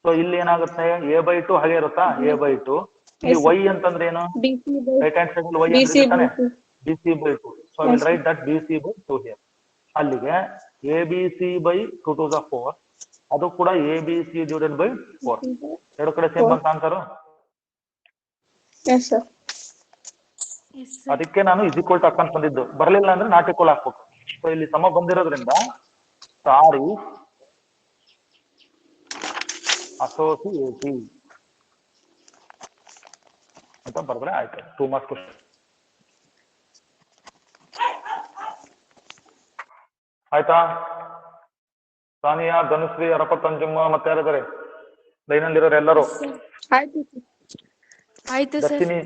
ಸೊ ಇಲ್ಲಿ ಏನಾಗುತ್ತೆ? a/2 ಹಾಗೆ ಇರುತ್ತಾ? a/2. ಈ y ಅಂತಂದ್ರೆ ಏನು? ರೈಟ್ ಹ್ಯಾಂಡ್ ಸೈಡ್ y ಅಂದ್ರೆ bc/2. So I will right that bc/2 here. ಅಲ್ಲಿಗೆ abc/2 to the 4, ಅದು ಕೂಡ abc/4. ಎರಡು ಕಡೆ ಸೇಮ್ ಬಂತ ಆನ್ಸರ್. Yes sir. ಅದಕ್ಕೆ ನಾನು ಇಸ್ ಈಕ್ವಲ್ ಟು ಹಾಕೊಂಡ್ ಬಂದಿದ್ದು. ಬರಲಿಲ್ಲ ಅಂದ್ರೆ ನಾಟ್ ಈಕ್ವಲ್ ಹಾಕ್ಬೇಕು. ಸೊ ಇಲ್ಲಿ ಸಮ ಬಂದಿರೋದ್ರಿಂದ ಸ್ಟಾರ್ ಈಸ್ ಅಸೋಸಿಯೇಟಿವ್ ಅಂತ ಬರೆದ್ರೆ ಆಯ್ತು. 2 ಮಾರ್ಕ್ಸ್ ಕ್ವಶನ್ ಆಯ್ತಾ? ಸಾನಿಯಾ, ಧನುಶ್ರೀ, ಅರಪತ್, ಅಂಜುಮ್ಮ ಮತ್ತೆ ಯಾರಿದ್ದಾರೆ ಲೈನಲ್ಲಿರೋರು ಎಲ್ಲರೂ? ಆಯ್ತು sir. ಆಯ್ತು ಸರ್. ದರ್ಶಿನಿ,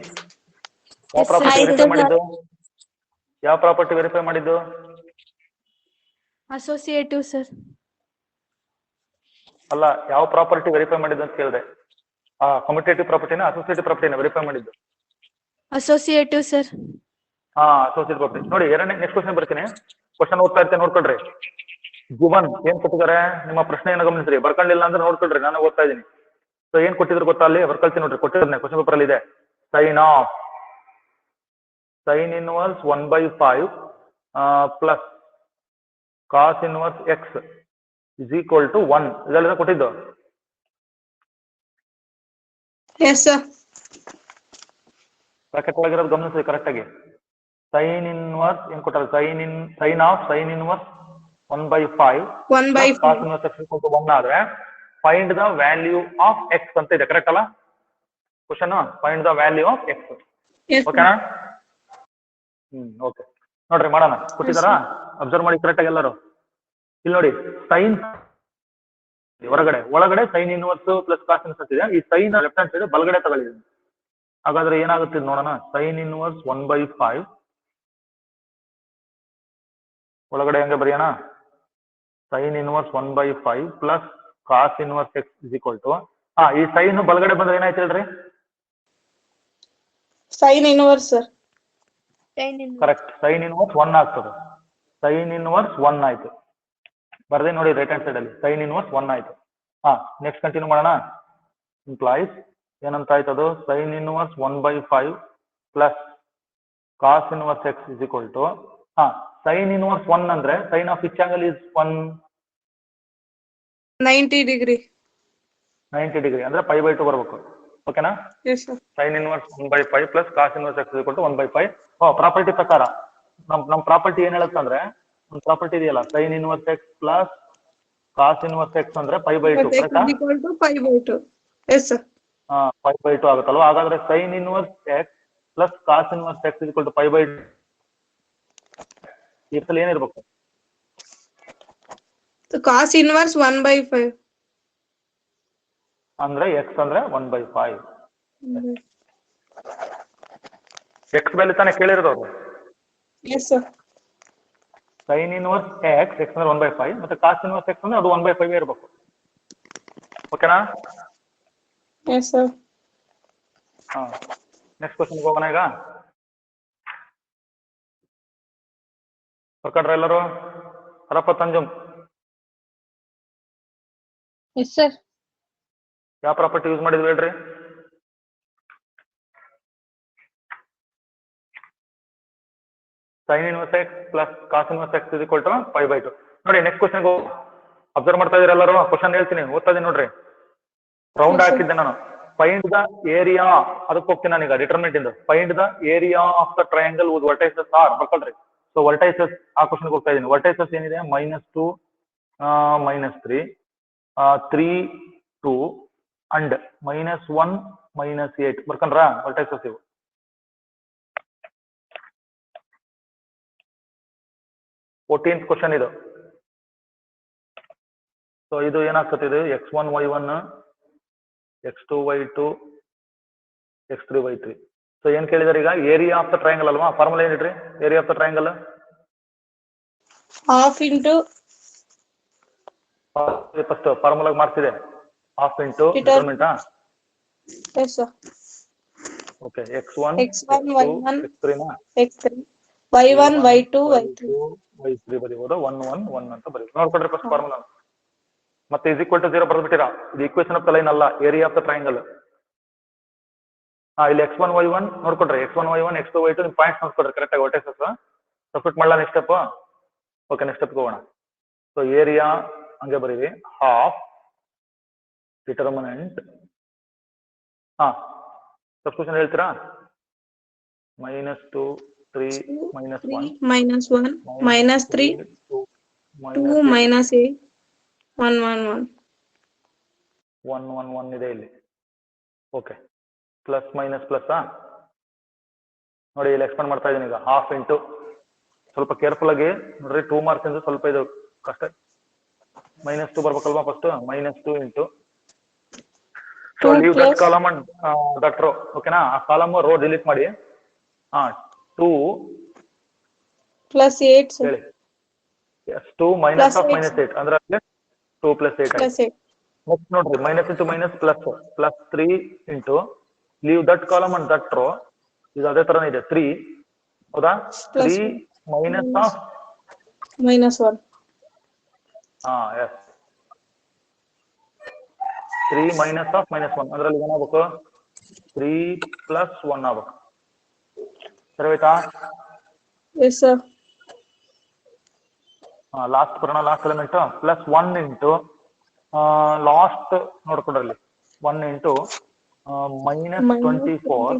ಯಾವ ಪ್ರಾಪರ್ಟಿ ವೆರಿಫೈ ಮಾಡಿದ್ದು? ಯಾವ ಪ್ರಾಪರ್ಟಿ ವೆರಿಫೈ ಮಾಡಿದ್ದು? Associative sir. ಅಲ್ಲ, ಯಾವ ಪ್ರಾಪರ್ಟಿ ವೆರಿಫೈ ಮಾಡಿದ್ದು ಅಂತ ಕೇಳಿದೆ. ಕಮ್ಯುಟೇಟಿವ್ ಪ್ರಾಪರ್ಟಿನ ಅಸೋಸಿಯೇಟಿವ್ ಪ್ರಾಪರ್ಟಿನ ವೆರಿಫೈ ಮಾಡಿದ್ದು? Associative sir. Associative property. ನೋಡಿ ನೆಕ್ಸ್ಟ್ ಕ್ವಶನ್ ಬರ್ತೀನಿ. ಕ್ವಶನ್ ಓದ್ತಾ ಇರ್ತೇನೆ, ನೋಡ್ಕೊಳ್ರಿ. ಗಿವನ್ ಏನ್ ಕೊಟ್ಟಿದ್ದಾರೆ? ನಿಮ್ಮ ಪ್ರಶ್ನೆಯನ್ನು ಗಮನಿಸ್ರಿ. ಬರ್ಕೊಂಡಿಲ್ಲ ಅಂದ್ರೆ ನೋಡ್ಕೊಳ್ರಿ, ನಾನು ಓದ್ತಾ ಇದೀನಿ. ಸೊ ಏನ್ ಕೊಟ್ಟಿದ್ರು ಗೊತ್ತಾ? ಅಲ್ಲಿ ಬರ್ಕೊಳ್ತೀನಿ ನೋಡ್ರಿ, ಕೊಟ್ಟಿದ್ರೆ ಕ್ವಶನ್ ಪೇಪರ್ ಅಲ್ಲಿ ಇದೆ. Sine of sin inverse 1/5 plus cos inverse x = 1 ಇದೆಲ್ಲ ಕೊಟ್ಟಿದ್ದು. Yes sir. ಬ್ರಾಕೆಟ್ ಒಳಗಿರೋದು ಗಮನಿಸಿ ಕರೆಕ್ಟ್ ಆಗಿ. sin inverse ಏನ್ ಕೊಟ್ಟಾರೆ? sin of sin inverse 1/5 cos inverse x = 1 ಆದ್ರೆ find the value of x ಅಂತ ಇದೆ. ಕರೆಕ್ಟ್ ಅಲ್ಲ question? find the value of x. ಓಕೆನಾ? ಓಕೆ, ನೋಡ್ರಿ ಮಾಡೋಣ. ಕೊಟ್ಟಿದಾರಾ? ಅಬ್ಸರ್ವ್ ಮಾಡಿ ಕರೆಕ್ಟ್ ಆಗಿ ಎಲ್ಲರೂ. ಇಲ್ಲಿ ನೋಡಿ, ಸೈನ್ ಒಳಗಡೆ sine inverse plus cos inverse ಇದೆ. ಈ ಸೈನ್ ಲೆಫ್ಟ್ ಹ್ಯಾಂಡ್ ಸೈಡ್ ಬಲಗಡೆ ತಗೊಳ್ಳಿದೆ. ಹಾಗಾದ್ರೆ ಏನಾಗುತ್ತೆ ನೋಡೋಣ. ಸೈನ್ ಇನ್ವರ್ಸ್ 1/5 ಒಳಗಡೆ ಹಂಗೆ ಬರೆಯೋಣ. Sine inverse 1/5 plus cos inverse x = ಈ ಸೈನ್ ಬಲಗಡೆ ಬಂದ್ರೆ ಏನಾಯ್ತು ಹೇಳ್ರಿ? Sin inverse sir. Correct, sine inverse 1 ಆಗ್ತದೆ. ಸೈನ್ ಇನ್ವರ್ಸ್ 1 ಆಯ್ತು. ಬರ್ದೆ ನೋಡಿ ರೈಟ್ ಹ್ಯಾಂಡ್ ಸೈಡ್ ಅಲ್ಲಿ ಸೈನ್ ಇನ್ವರ್ಸ್ 1 ಆಯ್ತು. ನೆಕ್ಸ್ಟ್ ಕಂಟಿನ್ಯೂ ಮಾಡೋಣ. ಇಂಪ್ಲಾಯ್ಸ್ ಏನಂತ ಆಯ್ತದು sine inverse 1/5 plus cos inverse X is equal to sine inverse 1 ಅಂದ್ರೆ sine of which angle is 90 degree. 90 degree ಅಂದ್ರೆ ಪೈ ಬೈ 2 ಬರ್ಬೇಕು. ಓಕೆನಾ? Yes, sir. Sine inverse 1/5 plus cos inverse X is equal to 1/5. Property ಪ್ರಕಾರ ನಮ್ property ಏನ್ ಹೇಳುತ್ತಂದ್ರೆ ಒಂದು property ಇದೆಯಲ್ಲ sine inverse x plus cos inverse x ಅಂದ್ರೆ ಪೈ ಬೈ 2 But x ಕರೆಕ್ಟಾ? is equal to pi by 2. Yes, sir. Pi by 2 ಆಗುತ್ತಲ್ವಾ? ಹಾಗಾದ್ರೆ sine inverse x plus cos inverse X is equal to pi by 2 ಈ ಸಲ ಏನಿರ್ಬೇಕು? So cos inverse 1/5. ಅಂದ್ರೆ X ಅಂದ್ರೆ 1/5. X ಬೆಲೆ ತಾನೇ ಕೇಳಿರೋದು ಅವರು. Yes, sir. Sine inverse x ಅಂದ್ರೆ 1/5 ಮತ್ತೆ ಕಾಸ್ ಇನ್ವರ್ಸ್ ಎಕ್ಸ್ ಅಂದ್ರೆ ಅದು 1/5 ಇರಬೇಕು. ಓಕೆನಾ? Yes, sir. ನೆಕ್ಸ್ಟ್ ಕ್ವಶನ್ಗೆ ಹೋಗೋಣ ಈಗ. ಹೊರಕಡ್ರ ಎಲ್ಲರೂ? ಹರಪ್ಪ ತಂಜುಮ್. Yes, sir. ಯಾವ ಪ್ರಾಪರ್ಟಿ ಯೂಸ್ ಮಾಡಿದ್ವಿ ಹೇಳ್ರಿ? Sine inverse x plus cos inverse X is equal to pi by 2. ನೋಡಿ ನೆಕ್ಸ್ಟ್ ಕ್ವಶನ್ ಅಬ್ಸರ್ವ್ ಮಾಡ್ತಾ ಇದೀರ ಎಲ್ಲರೂ? ಕ್ವಶನ್ ಹೇಳ್ತೀನಿ, ಓದ್ತಾ ಇದೀನಿ ನೋಡ್ರಿ. Round Yes, sir. ಹಾಕಿದ್ದೆ ನಾನು. ಫೈಂಡ್ ದ ಏರಿಯಾ, ಅದಕ್ಕೆ ಹೋಗ್ತೀನಿ ನಾನೀಗ ಡಿಟರ್ಮಿನೆಂಟ್ ಇಂದ. Find the area of the triangle with vertices are. ಬರ್ಕೊಳ್ರಿ. ಸೊ ವರ್ಟೈಸಸ್ ಆ ಕ್ವಶನ್ಗೆ ಹೋಗ್ತಾ ಇದೀನಿ. ವರ್ಟೈಸಸ್ ಏನಿದೆ? -2 -3 3 2 ಅಂಡ್ -1 -8 ಬರ್ಕೊಂಡ್ರಾ ವರ್ಟೈಸಸ್ ಇವು. ಫೋರ್ಟೀನ್ತ್ ಕ್ವಶನ್ ಇದು. ಸೊ ಇದು ಏನಾಗ್ತದೆ? ಇದು x1 y1 x2 y2 x3 y3. So ಏನ್ ಕೇಳಿದಾರೆ ಈಗ? ಏರಿಯಾ ಆಫ್ ದ ಟ್ರಯಾಂಗಲ್ ಅಲ್ವಾ? ಫಾರ್ಮುಲಾ ಏನಿಟ್ರಿ? Area of the triangle Half into first ಫಾರ್ಮುಲಾಗ ಮಾಡ್ತಿದೆ. Half into Determinant. Determinant. yes, sir. Okay x1 X1 x2 y1 x3 ನ x3 y1 y2 y3. y3 ಬರೀಬಹುದು. 1 1 1 ಅಂತ ಬರೀ ನೋಡ್ಕೊಡ್ರಿ ಫಸ್ಟ್ ಫಾರ್ಮುಲಾ. ಮತ್ತೆ is equal to 0 ಬರೆದ್ಬಿಟ್ಟಿರಾ? ಇದು ಈಕ್ವೇಶನ್ ಆಫ್ ದ ಲೈನ್ ಅಲ್ಲ, area of the triangle. ಇಲ್ಲಿ x1 y1 ನೋಡ್ಕೊಡ್ರಿ. x1 y1 x2 y2 ನಿಮ್ ಪಾಯಿಂಟ್ಸ್ ನೋಡ್ಕೊಡ್ರಿ ಕರೆಕ್ಟ್ ಆಗಿ. ವರ್ಟೈಸಸ್ ಸಬ್ಸ್ಟಿಟ್ಯೂಟ್ ಮಾಡಲ್ಲ next step. Okay next step ಹೋಗೋಣ. ಸೊ ಏರಿಯಾ ಹಂಗೆ ಬರೀವಿ. ಹಾಫ್ ಡಿಟರ್ಮಿನೆಂಟ್ ಸಬ್ಸ್ಟಿಟ್ಯೂಷನ್ ಹೇಳ್ತೀರಾ? -2 3 -1 -1 -3 2 -8 1 1 1 1 1 1 ಇದೆ ಇಲ್ಲಿ. ಓಕೆ ಪ್ಲಸ್ ಮೈನಸ್ ಪ್ಲಸ್ ನೋಡಿ ಇಲ್ಲಿ ಎಕ್ಸ್ಪಾಂಡ್ ಮಾಡ್ತಾ ಇದೀನಿ ಈಗ. ಹಾಫ್ ಇಂಟು, ಸ್ವಲ್ಪ ಕೇರ್ಫುಲ್ ಆಗಿ ನೋಡ್ರಿ, 2 ಮಾರ್ಕ್ಸ್ ಇಂದ ಸ್ವಲ್ಪ ಇದು ಕಷ್ಟ. -2 ಬರ್ಬೇಕಲ್ವಾ ಫಸ್ಟ್? -2 into so leave that column and that row. ಓಕೆನಾ? ಆ ಕಾಲಮ್ ರೋ ಡಿಲೀಟ್ ಮಾಡಿ. 2 plus 8, sir. ಹೇಳಿ. 2 ಮೈನಸ್ ಆಫ್ -8 ಅಂದ್ರೆ 2 + 8 plus 8 ನೆಕ್ಸ್ಟ್ ನೋಡ್ರಿ, minus into minus plus plus 3 into leave that column and that row. ಇದು ಅದೇ ತರನೇ ಇದೆ 3. ಹೌದಾ? 3 minus of -1 yes 3 minus of -1 ಅದ್ರಲ್ಲಿ ಏನಾಗಬೇಕು? 3 + 1 ಆಗ್ಬೇಕು. ಸರಿ ಆಯ್ತಾ? yes, sir. ಲಾಸ್ಟ್ ಬರೋಣ. ಲಾಸ್ಟ್ ಎಲಿಮೆಂಟ್ +1 ಇಂಟು ಲಾಸ್ಟ್ ನೋಡ್ಕೊಂಡ್ರಲ್ಲಿ 1 ಇಂಟು -24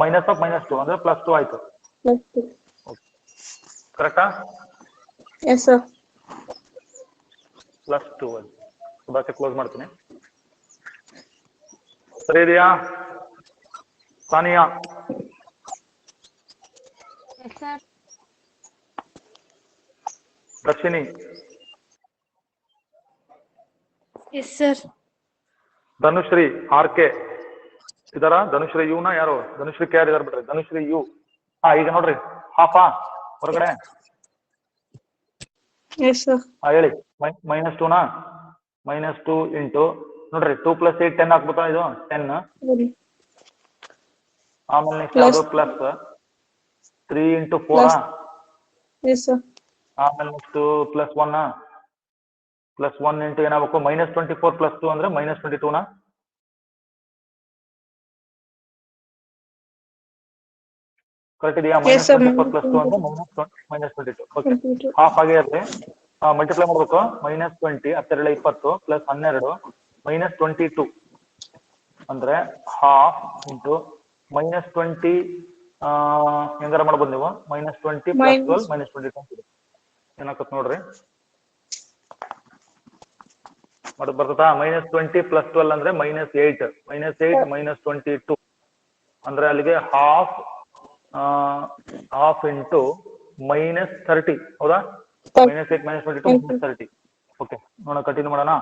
ಮೈನಸ್ ಆಫ್ -2 ಅಂದ್ರೆ +2 ಆಯ್ತು. plus 2 ಕರೆಕ್ಟಾ? yes, sir. +2 ಅಲ್ಲಿ ಬಾಕಿ ಕ್ಲೋಸ್ ಮಾಡ್ತೀನಿ. ಸರಿ ಇದೆಯಾ Sania? Yes, sir. Darshini? Yes, sir. Dhanushree RK ಇದಾರ? ಧನುಶ್ರೀ ಯುನ ಯಾರು? ಧನುಶ್ರೀ ಕೆ ಯಾರು ಇದಾರ ಬಿಡ್ರಿ. ಧನುಶ್ರೀ ಯು. ಈಗ ನೋಡ್ರಿ ಹಾಫಾ ಹೊರಗಡೆ. yes, sir. ಹೇಳಿ. -2 -2 ಇಂಟು ನೋಡ್ರಿ 2 + 8 10 ಹಾಕ್ಬಿಟ್ಟ. ಇದು 10. ಆಮೇಲೆ ನೆಕ್ಸ್ಟ್ ಯಾವುದು? Plus 3 into 4 yes, sir. ಆಮೇಲೆ ನೆಕ್ಸ್ಟ್ +1 +1 ಇಂಟು ಏನಾಗಬೇಕು? -24 + 2 ಅಂದ್ರೆ -22 ಕರೆಕ್ಟ್ ಇದೆಯಾ? Yes, sir. -24 + 2 ಅಂದ್ರೆ -22. ಓಕೆ, ಹಾಫ್ ಆಗೇ ಇರಲಿ. ಮಲ್ಟಿಪ್ಲೈ ಮಾಡ್ಬೇಕು. -20 ಹತ್ತೆರಡು 20 + 12 -22 ಅಂದ್ರೆ ಹಾಫ್ ಇಂಟು -20 ಹೆಂಗಾರ ಮಾಡ್ಬೋದು ನೀವು. -20 + 12 -22 ಏನಾಗತ್ತೆ ನೋಡ್ರಿ. ಬರ್ತದಾ? -20 + 12 ಅಂದ್ರೆ -8 -22 ಅಂದ್ರೆ ಅಲ್ಲಿಗೆ ಹಾಫ್ ಇಂಟು -30 ಹೌದಾ? -8 -22 -30. ಓಕೆ, ನೋಡೋಣ, ಕಂಟಿನ್ಯೂ ಮಾಡೋಣ.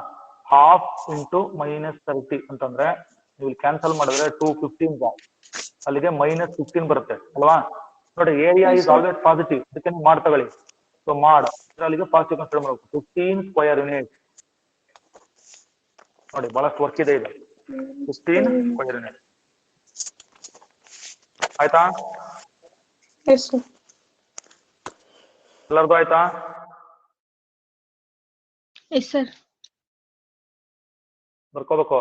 ಹಾಫ್ ಇಂಟು -30 ಅಂತಂದ್ರೆ ನೀವು ಕ್ಯಾನ್ಸಲ್ ಮಾಡಿದ್ರೆ 215 ಅಲ್ಲಿಗೆ -15 ಬರುತ್ತೆ ಅಲ್ವಾ? ನೋಡಿ, ಏರಿಯಾ ಇಸ್ ಆಲ್ವೇಸ್ ಪಾಸಿಟಿವ್, ಅದಕ್ಕೆ ನೀವು ಮಾಡ್ ತಗೊಳ್ಳಿ. ಸೊ ಮಾಡ್ ಅಲ್ಲಿಗೆ ಪಾಸಿಟಿವ್ ಕನ್ಸಿಡರ್ ಮಾಡಬೇಕು. 15 ಸ್ಕ್ವೇರ್ ಯೂನಿಟ್. ನೋಡಿ, ಬಹಳಷ್ಟು ವರ್ಕ್ ಇದೆ ಇದು. 15 ಸ್ಕ್ವೇರ್ ಯೂನಿಟ್ ಆಯ್ತಾ? Yes, sir. ಎಲ್ಲರದು ಆಯ್ತಾ? Yes, sir. ಬರ್ಕೋಬೇಕು.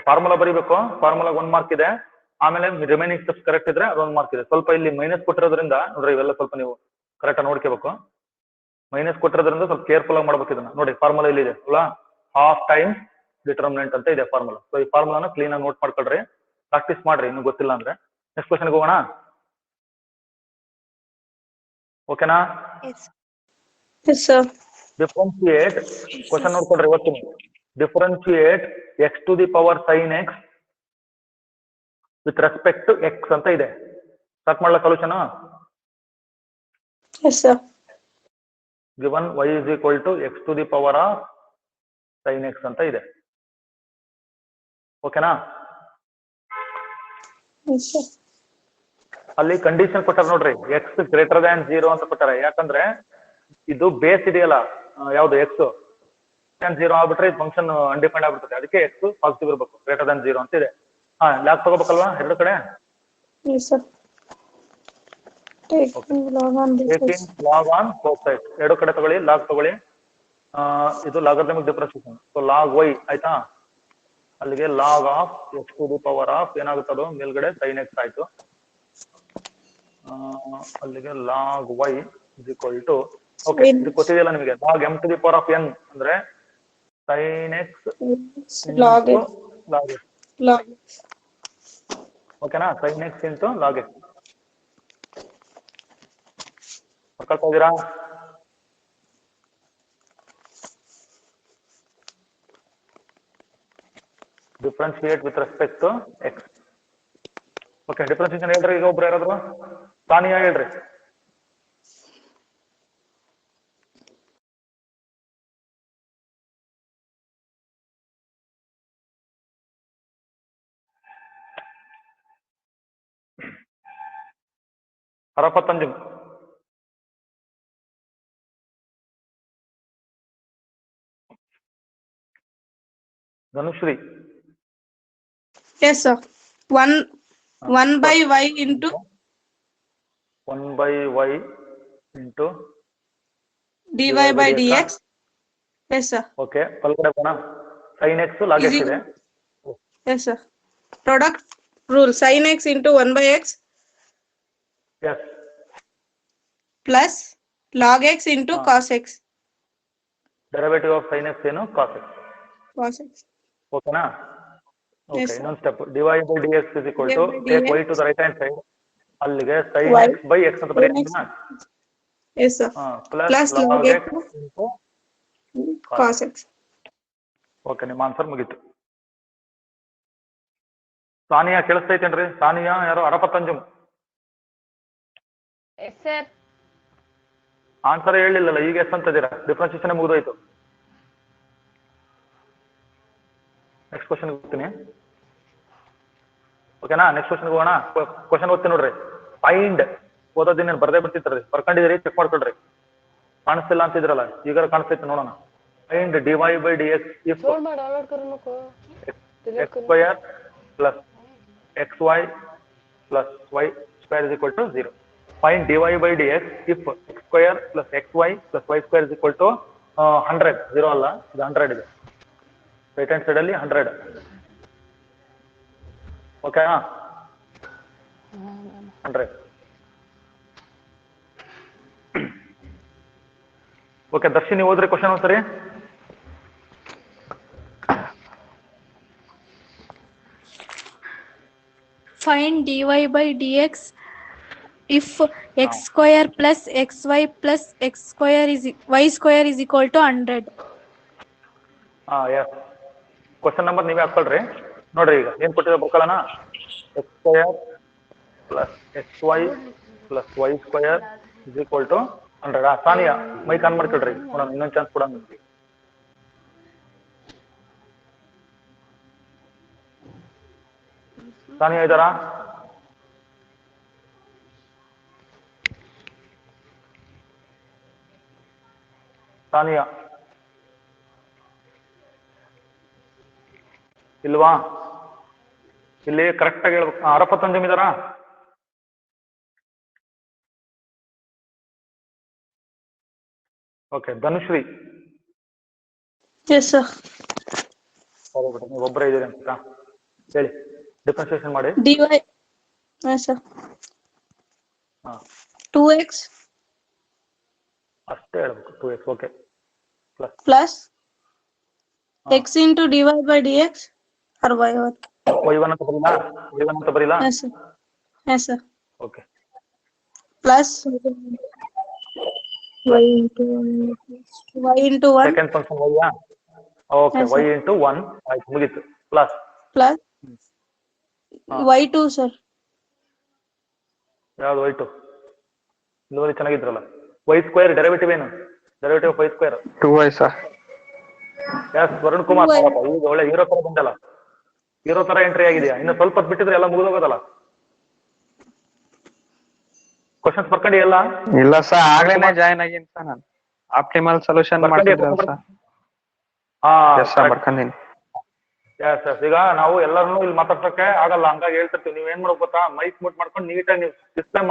ಫಾರ್ಮುಲಾ ಬರೀಬೇಕು. ಫಾರ್ಮುಲಾ 1 ಮಾರ್ಕ್ ಇದೆ. ಆಮೇಲೆ ರಿಮೈನಿಂಗ್ ಸ್ಟೆಪ್ಸ್ ಕರೆಕ್ಟ್ ಇದ್ರೆ ಅದೊಂದು ಮಾರ್ಕ್ ಇದೆ. ಸ್ವಲ್ಪ ಇಲ್ಲಿ ಮೈನಸ್ ಕೊಟ್ಟಿರೋದ್ರಿಂದ ನೋಡ್ರಿ, ಇವೆಲ್ಲ ಸ್ವಲ್ಪ ನೀವು ಕರೆಕ್ಟ್ ಆಗಿ ನೋಡ್ಕೋಬೇಕು. ಮೈನಸ್ ಕೊಟ್ಟಿರೋದ್ರಿಂದ ಸ್ವಲ್ಪ ಕೇರ್ಫುಲ್ ಆಗಿ ಮಾಡ್ಬೇಕು ಇದನ್ನ. ನೋಡಿ, ಫಾರ್ಮುಲಾ ಇಲ್ಲಿ ಇದೆ ಅಲ್ವಾ? ಹಾಫ್ ಟೈಮ್ಸ್ ಡಿಟರ್ಮಿನೆಂಟ್ ಅಂತ ಇದೆ ಫಾರ್ಮುಲಾ. ಸೊ ಈ ಫಾರ್ಮುಲಾನ ಕ್ಲೀನ್ ಆಗಿ ನೋಟ್ ಮಾಡ್ಕೊಳ್ರಿ, ಪ್ರಾಕ್ಟೀಸ್ ಮಾಡ್ರಿ ಇನ್ನು ಗೊತ್ತಿಲ್ಲ ಅಂದ್ರೆ. ನೆಕ್ಸ್ಟ್ ಕ್ವಶನ್ಗೆ ಹೋಗೋಣ. ಓಕೆನಾ? Yes, sir. ಡಿಫ್ರೆನ್ಶಿಯೇಟ್ ಕ್ವಶನ್ ನೋಡ್ಕೊಳ್ರಿ ಇವತ್ತು. Differentiate x⁴ sin x with respect to x ಅಂತ ಇದೆ. ಸ್ಟಾರ್ಟ್ ಮಾಡಲ solution. Yes, sir. Given y = x⁴ sin x ಅಂತ ಇದೆ. ಓಕೆನಾ? Yes, sir. ಅಲ್ಲಿ ಕಂಡೀಷನ್ ಕೊಟ್ಟಾರ ನೋಡ್ರಿ, x > 0 ಅಂತ ಕೊಟ್ಟಾರೆ. ಯಾಕಂದ್ರೆ ಇದು ಬೇಸ್ ಇದೆಯಲ್ಲ, ಯಾವ್ದು x 0 ಆಗ್ಬಿಟ್ರೆ ಇದು ಫಂಕ್ಷನ್ ಅನ್ಡಿಫೈನ್ಡ್ ಆಗ್ಬಿಡ್ತದೆ. ಅದಕ್ಕೆ x ಪಾಸಿಟಿವ್ ಇರಬೇಕು, > 0 ಅಂತ ಇದೆ. ಲ್ಯಾಕ್ ತಗೋಬೇಕಲ್ವಾ ಎರಡು ಕಡೆ? Yes, sir. Taking log on this. Taking log on both side. ಎರಡು ಕಡೆ ತಗೊಳ್ಳಿ, ಲಾಗ್ ತಗೊಳ್ಳಿ. ಇದು logarithmic differentiation. So log y ಆಯ್ತಾ? ಅಲ್ಲಿಗೆ ಲಾಗ್ ಆಫ್ x⁴ ಏನಾಗುತ್ತದು ಮೇಲ್ಗಡೆ sin x ಆಯ್ತು. ಅಲ್ಲಿಗೆ ಲಾಗ್ y = ಓಕೆ, ಇದು ಗೊತ್ತಿದೆಯಲ್ಲ ನಿಮಗೆ. ಲಾಗ್ m⁴n ಅಂದ್ರೆ sin x Log x. log x. Log x. ಓಕೆನಾ? sin x × log x. ಮಾಡ್ಕೊಳ್ತಾ ಇದೀರಾ? Differentiate with respect to x. Okay, differentiation ಹೇಳ್ರಿ ಈಗ ಒಬ್ರು ಯಾರಾದ್ರು. ಸಾನಿಯಾ ಹೇಳ್ರಿ. ಅರಪತ್ತಂಜು. Dhanushree. Yes, sir. 1/y into 1/y into dy/dx. Yes, sir. Okay, ಒಳಗಡೆ ಹೋಗೋಣ. sin x log x ಇದೆ. Yes, sir. Product rule: sin x into 1/x yes plus log x into cos x. Derivative of sin x ಏನು? cos x. Cos x. ಓಕೆನಾ? Okay, Yes, sir. ಇನ್ನೊಂದು step. dy/dx = take y to the right hand side. ಅಲ್ಲಿಗೆ sin Y x/x ಅಂತ ಬರೆಯೋಣ. Yes, sir. Plus log x into cos x. Okay, ನಿಮ್ಮ answer ಮುಗೀತು. ಸಾನಿಯಾ ಕೇಳಿಸ್ತೈತೇನ್ರಿ? ಸಾನಿಯಾ ಯಾರು? ಅರಪತ್ತಂಜುಮ್. Yes sir. Answer ಹೇಳಿಲ್ಲಲ್ಲ, ಈಗ ಎಷ್ಟು ಅಂತಿದ್ದೀರಾ? ಡಿಫ್ರೆನ್ಸಿಯೇಷನ್ ಮುಗಿದೋಯ್ತು. ನೆಕ್ಸ್ಟ್ ಕ್ವಶನ್ ಹೋಗ್ತೀನಿ. ಓಕೆನಾ? ನೆಕ್ಸ್ಟ್ ಕ್ವಶನ್ ಹೋಗೋಣ. ಕ್ವಶನ್ ಓದ್ತೀನಿ ನೋಡ್ರಿ. ಫೈಂಡ್ ಓದೋದಿನ ಬರ್ದೇ ಬಿಡ್ತಿರ್ರಿ, ಬರ್ಕೊಂಡಿದ್ದೀರಿ, ಚೆಕ್ ಮಾಡ್ಕೊಳ್ರಿ. ಕಾಣಿಸ್ತಿಲ್ಲ ಅಂತಿದ್ರಲ್ಲ, ಈಗ ಕಾಣಿಸ್ತೈತೆ ನೋಡೋಣ. Find dy/dx if x² plus xy plus y² = 0. Find dy/dx if x² plus xy plus y² = 100. 0 ಅಲ್ಲ, ಇದು 100 ಇದೆ. ರೈಟ್ ಹ್ಯಾಂಡ್ ಸೈಡ್ ಅಲ್ಲಿ 100. ಓಕೆನಾ? 100. ಓಕೆ ದರ್ಶಿನಿ ಓದ್ರಿ ಕ್ವಶನ್ ಒಂದ್ಸರಿ. Find dy by dx if x square plus xy plus x square is y square is equal to 100. Yes question number ನೀವೇ ಹಾಕೊಳ್ರಿ. ನೋಡ್ರಿ ಈಗ ಏನ್ ಕೊಟ್ಟಿರೋ ಬರ್ಕೊಳ್ಳೋಣ. X square plus X Y plus Y square is equal to 100. Sania mic on ಮಾಡ್ಕೊಳ್ರಿ, ನೋಡೋಣ ಇನ್ನೊಂದು ಚಾನ್ಸ್ ಕೊಡೋಣ. ಸಾನಿಯಾ ಇದ್ದಾರಾ? ಸಾನಿಯಾ ಇಲ್ವಾ? ಇಲ್ಲಿ ಕರೆಕ್ಟ್ ಆಗಿ ಹೇಳ್ಬೇಕು. ಅರಫತ್ತಂಜಮ್ ಇದಾರಾ? Okay Dhanushree Yes, sir. ಸರಿ ಬಿಡಿ, ನೀವು ಒಬ್ಬರೇ ಇದ್ದೀರಿ ಅಂತ ಹೇಳಿ. ಡಿಫ್ರೆನ್ಸಿಯೇಷನ್ ಮಾಡಿ. dy. Yes, sir. ಹಾ 2x ಅಷ್ಟೇ ಹೇಳ್ಬೇಕು. 2x okay plus x into dy by dx or y. y1 ಅಂತ ಬರೀಲಾ? y1 ಅಂತ ಬರೀಲಾ? Yes, sir. Yes, sir. Okay Plus y into 1 second function y. Okay Yes, y sir. Into 1 ಆಯ್ತು, ಮುಗೀತು. Plus plus y2, sir. ಯಾವ್ದು y2? ನೋಡಿ ಚೆನ್ನಾಗಿದ್ರಲ್ಲ. y square derivative ಏನು? Derivative of y square 2y sir. Yes Varun Kumar 2y. ಪಾಪ ಈಗ ಒಳ್ಳೆ hero ತರ ಬಂದಲ್ಲ. ಹೀರೋ ತರ ಎಂಟ್ರಿ ಆಗಿದೆಯಾ? ಇನ್ನು ಸ್ವಲ್ಪ ಹೊತ್ತು ಬಿಟ್ಟಿದ್ರೆ ಎಲ್ಲ ಮುಗಿದೋಗೋದಲ್ಲ. ಕ್ವಶನ್ಸ್ ಬರ್ಕೊಂಡಿ ಎಲ್ಲ? ಇಲ್ಲ ಸರ್, ಆಗ್ಲೇನೆ ಜಾಯ್ನ್ ಆಗೀನಿ ಸರ್ ನಾನು. ಆಪ್ಟಿಮಲ್ ಸೊಲ್ಯೂಷನ್ ಮಾಡ್ತಿದ್ರಲ್ಲ ಸರ್. ಹಾ ಎಸ್ ಸರ್, ಬರ್ಕೊಂಡಿನಿ. Yes yes. ಈಗ ನಾವು ಎಲ್ಲರನ್ನೂ ಇಲ್ಲಿ ಮಾತಾಡ್ಸಕ್ಕೆ ಆಗಲ್ಲ, ಹಂಗಾಗಿ ಹೇಳ್ತಿರ್ತೀವಿ. ನೀವ್ ಏನ್ ಮಾಡ್ಬೇಕು ಗೊತ್ತಾ? ಮೈಕ್ ಮ್ಯೂಟ್ ಮಾಡ್ಕೊಂಡು ನೀಟಾಗಿ ನೀವು ಡಿಸ್ಪ್ಲೇ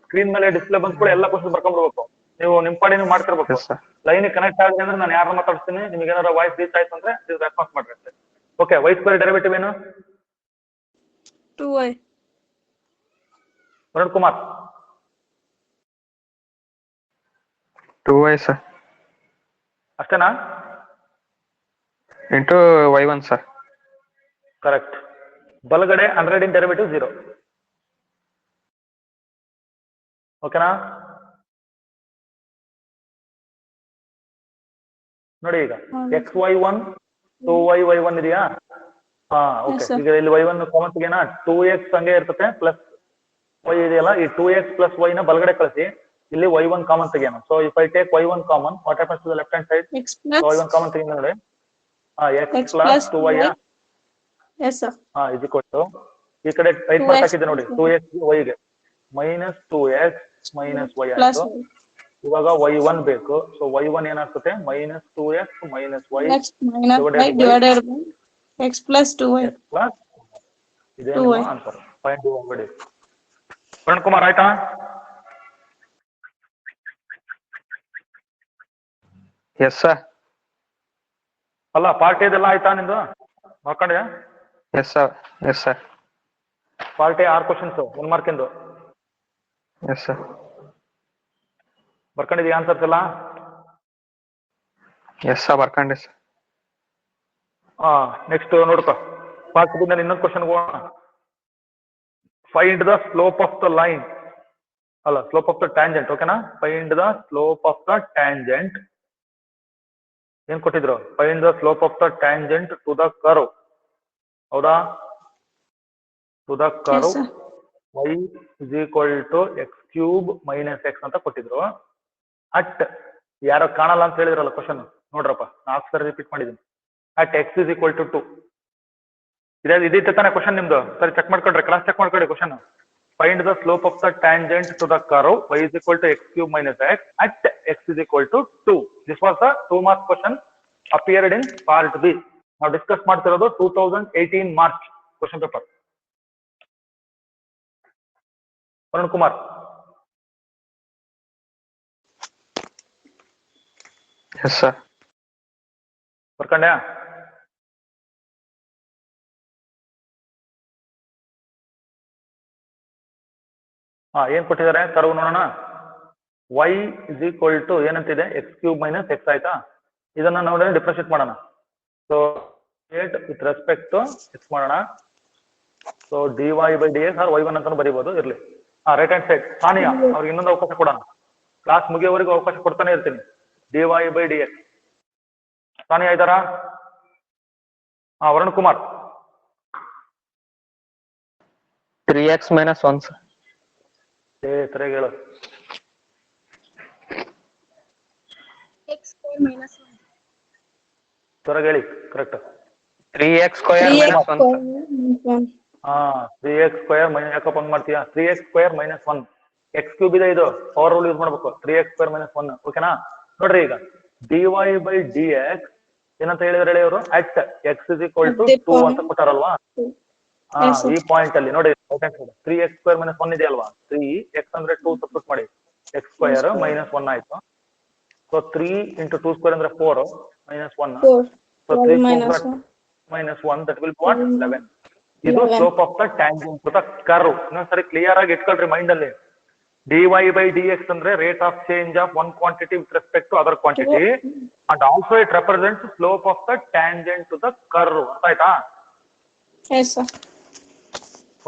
ಸ್ಕ್ರೀನ್ ಮೇಲೆ ಡಿಸ್ಪ್ಲೇ ಬಂದ್ಕೊಳ್ಳಿ, ಎಲ್ಲ ಕ್ವಶನ್ ಬರ್ಕೊಂಡ್ಬಿಡ್ಬೇಕು. ನೀವು ನಿಮ್ ಪಾಡಿ ನೀವು ಮಾಡ್ತಿರ್ಬೇಕು. Yes sir. ಲೈನ್ ಕನೆಕ್ಟ್ ಆಗಿದೆ ಅಂದ್ರೆ ನಾನು ಯಾರನ್ನ ಮಾತಾಡ್ತೀನಿ, ನಿಮ್ಗೆ ಏನಾರ ವಾಯ್ಸ್ ರೀಚ್ ಆಯ್ತು ಅಂದ್ರೆ ರೆಸ್ಪಾನ್ಸ್ ಮಾಡ್ರಿ ಅಷ್ಟೇ. ಓಕೆ ವೈ ಸ್ಕ್ವೇರ್ ಡೆರಿವೇಟಿವ್ ಏನು? 2y. Varun Kumar 2y sir ಅಷ್ಟೇನಾ? into y1 sir. ಕರೆಕ್ಟ್. ಬಲಗಡೆ 100 ಇನ್ ಡೆರಿವೇಟಿವ್ 0. ಓಕೆನಾ? ನೋಡಿ ಈಗ ಎಕ್ಸ್ ವೈ 1 2y ಇದೆಯಾ? ಹಾ ಓಕೆ. ಈಗ ಇಲ್ಲಿ y1 ಕಾಮನ್ ತೆಗೆನಾ? 2x ಹಂಗೆ ಇರ್ತದೆ, ಪ್ಲಸ್ y ಇದೆಯಲ್ಲ, ಈ 2x ಪ್ಲಸ್ y ನ ಬಲಗಡೆ ಕಳಿಸಿ, ಇಲ್ಲಿ y1 ಕಾಮನ್ ತೆಗೆಯೋಣ. So if I take y1 common, what happens to the left hand side? X plus y1 common ತೆಗೆದ ನೋಡಿ, x x plus plus 2y. Yes, sir. ಇದು ಕೊಟ್ಟು ಈ ಕಡೆ ರೈಟ್ ಮಾರ್ಕ್ ಹಾಕಿದೆ ನೋಡಿ, 2x y ಗೆ minus 2x minus y Plus ಆಯ್ತು. ಇವಾಗ y1 ಬೇಕು. ಸೊ y1 ಏನಾಗ್ತದೆ? Minus 2x minus y x minus y divided by x plus 2y. Plus ಇದೇ ನಿಮ್ಮ ಆನ್ಸರ್. ಫೈಂಡ್ ಯು ಮಾಡಿ. ವರುಣ್ ಕುಮಾರ್ ಆಯ್ತಾ? Yes sir. ಅಲ್ಲ ಪಾರ್ಟಿ ಇದೆಲ್ಲ ಆಯ್ತಾ ನಿಂದು? ಮಾಡ್ಕೊಂಡ್ಯಾ? Yes sir. Yes sir. Part E 6 questions 1 mark ಇಂದು Yes sir. ಬರ್ಕೊಂಡಿದೀಯ ಆನ್ಸರ್ಸ್ ಎಲ್ಲ? Yes sir, ಬರ್ಕೊಂಡೆ sir. ನೆಕ್ಸ್ಟ್ ನೋಡ್ಕೊ, ಪಾರ್ಟ್ ಬಿ ನಲ್ಲಿ ಇನ್ನೊಂದು ಕ್ವಶನ್ ಹೋಗೋಣ. Find the slope of the line, ಅಲ್ಲ ಸ್ಲೋಪ್ ಆಫ್ ದ ಟ್ಯಾಂಜೆಂಟ್. ಓಕೆನಾ? Find the slope of the tangent. ಏನ್ ಕೊಟ್ಟಿದ್ರು? Find the slope of the tangent to the curve. ಹೌದಾ? To the curve sir. y is equal to x cube minus x ಅಂತ ಕೊಟ್ಟಿದ್ರು. At ಯಾರೋ ಕಾಣಲ್ಲ ಅಂತ ಹೇಳಿದ್ರಲ್ಲ ಕ್ವಶನ್, ನೋಡ್ರಪ್ಪ 4 ಸರಿ ರಿಪೀಟ್ ಮಾಡಿದೀನಿ. At x is equal to 2. ಇದಿತ್ತು ತಾನೆ ಕ್ವಶನ್ ನಿಮ್ದು? ಸರಿ ಚೆಕ್ ಮಾಡ್ಕೊಂಡ್ರೆ, ಕ್ಲಾಸ್ ಚೆಕ್ ಮಾಡ್ಕೊಳ್ಳಿ question. Find the slope of the tangent to the curve y is equal to x cube minus x at x is equal to 2. This was the 2 mark question appeared in part B. ನಾವು discuss ಮಾಡ್ತಿರೋದು 2018 March question paper. Varun Kumar Yes sir. ಬರ್ಕೊಂಡ್ಯಾ? ಏನ್ ಕೊಟ್ಟಿದ್ದಾರೆ curve ನೋಡೋಣ. y is equal to ಏನಂತಿದೆ x cube minus x ಆಯ್ತಾ. ಇದನ್ನ ನೋಡಿ ಡಿಫ್ರೆನ್ಶಿಯೇಟ್ ಮಾಡೋಣ. So with respect to x ಮಾಡೋಣ. So dy by d x or y1 ಅಂತಾನು ಬರೀಬಹುದು, ಇರ್ಲಿ. ರೈಟ್ ಹ್ಯಾಂಡ್ ಸೈಡ್ ಸಾನಿಯಾ ಅವ್ರಿಗೆ ಇನ್ನೊಂದು ಅವಕಾಶ ಕೊಡೋಣ. ಕ್ಲಾಸ್ ಮುಗಿಯೋವರೆಗೂ ಅವಕಾಶ ಕೊಡ್ತಾನೆ ಇರ್ತೀನಿ. dy by d X Sania ಇದ್ದಾರಾ? Varun Kumar 3x minus 1 sir. ಸರಿಯಾಗಿ ಹೇಳು. x square minus 1. ತ್ವರೆಗೆ ಹೇಳಿ correct. 3x square minus 1 sir. 3x square minus ಯಾಕಪ್ಪ ಹಂಗ್ ಮಾಡ್ತೀಯಾ? 3x square minus 1 X cube ಇದೆ, ಇದು ಪವರ್ ರೂಲ್ ಯೂಸ್ ಮಾಡ್ಬೇಕು. 3x ಸ್ಕ್ವೇರ್ ಮೈನಸ್ 1 ಓಕೆನಾ? ನೋಡ್ರಿ ಈಗ dy ಬೈ ಡಿ ಎಕ್ಸ್ ಏನಂತ ಹೇಳಿದ್ರೆ ಹೇಳಿ ಅವರು at x is equal to 2 ಅಂತ ಕೊಟ್ಟಾರಲ್ವಾ? ಈ ಪಾಯಿಂಟ್ ಅಲ್ಲಿ ನೋಡಿ 3x ಸ್ಕ್ವೇರ್ ಮೈನಸ್ 1 ಇದೆ ಅಲ್ವಾ? 3x ಅಂದ್ರೆ 2 ಸಬ್ಸ್ಟಿಟ್ಯೂಟ್ ಮಾಡಿ, x ಸ್ಕ್ವೇರ್ ಮೈನಸ್ 1 ಆಯ್ತು. ಸೊ 3 into 2 ಸ್ಕ್ವೇರ್ ಅಂದ್ರೆ 4 minus 1. So 3 minus 1 that will be what 11. ಇದು slope of the tangent to the curve. ಇನ್ನೊಂದ್ಸರಿ ಕ್ಲಿಯರ್ ಆಗಿ ಇಟ್ಕೊಳ್ರಿ ಮೈಂಡ್ ಅಲ್ಲಿ. dy ಬೈ ಡಿ ಎಕ್ಸ್ ಅಂದ್ರೆ rate of change of one quantity with respect to other quantity and also it represents slope of the tangent to the curve. ಅರ್ಥ ಆಯ್ತಾ?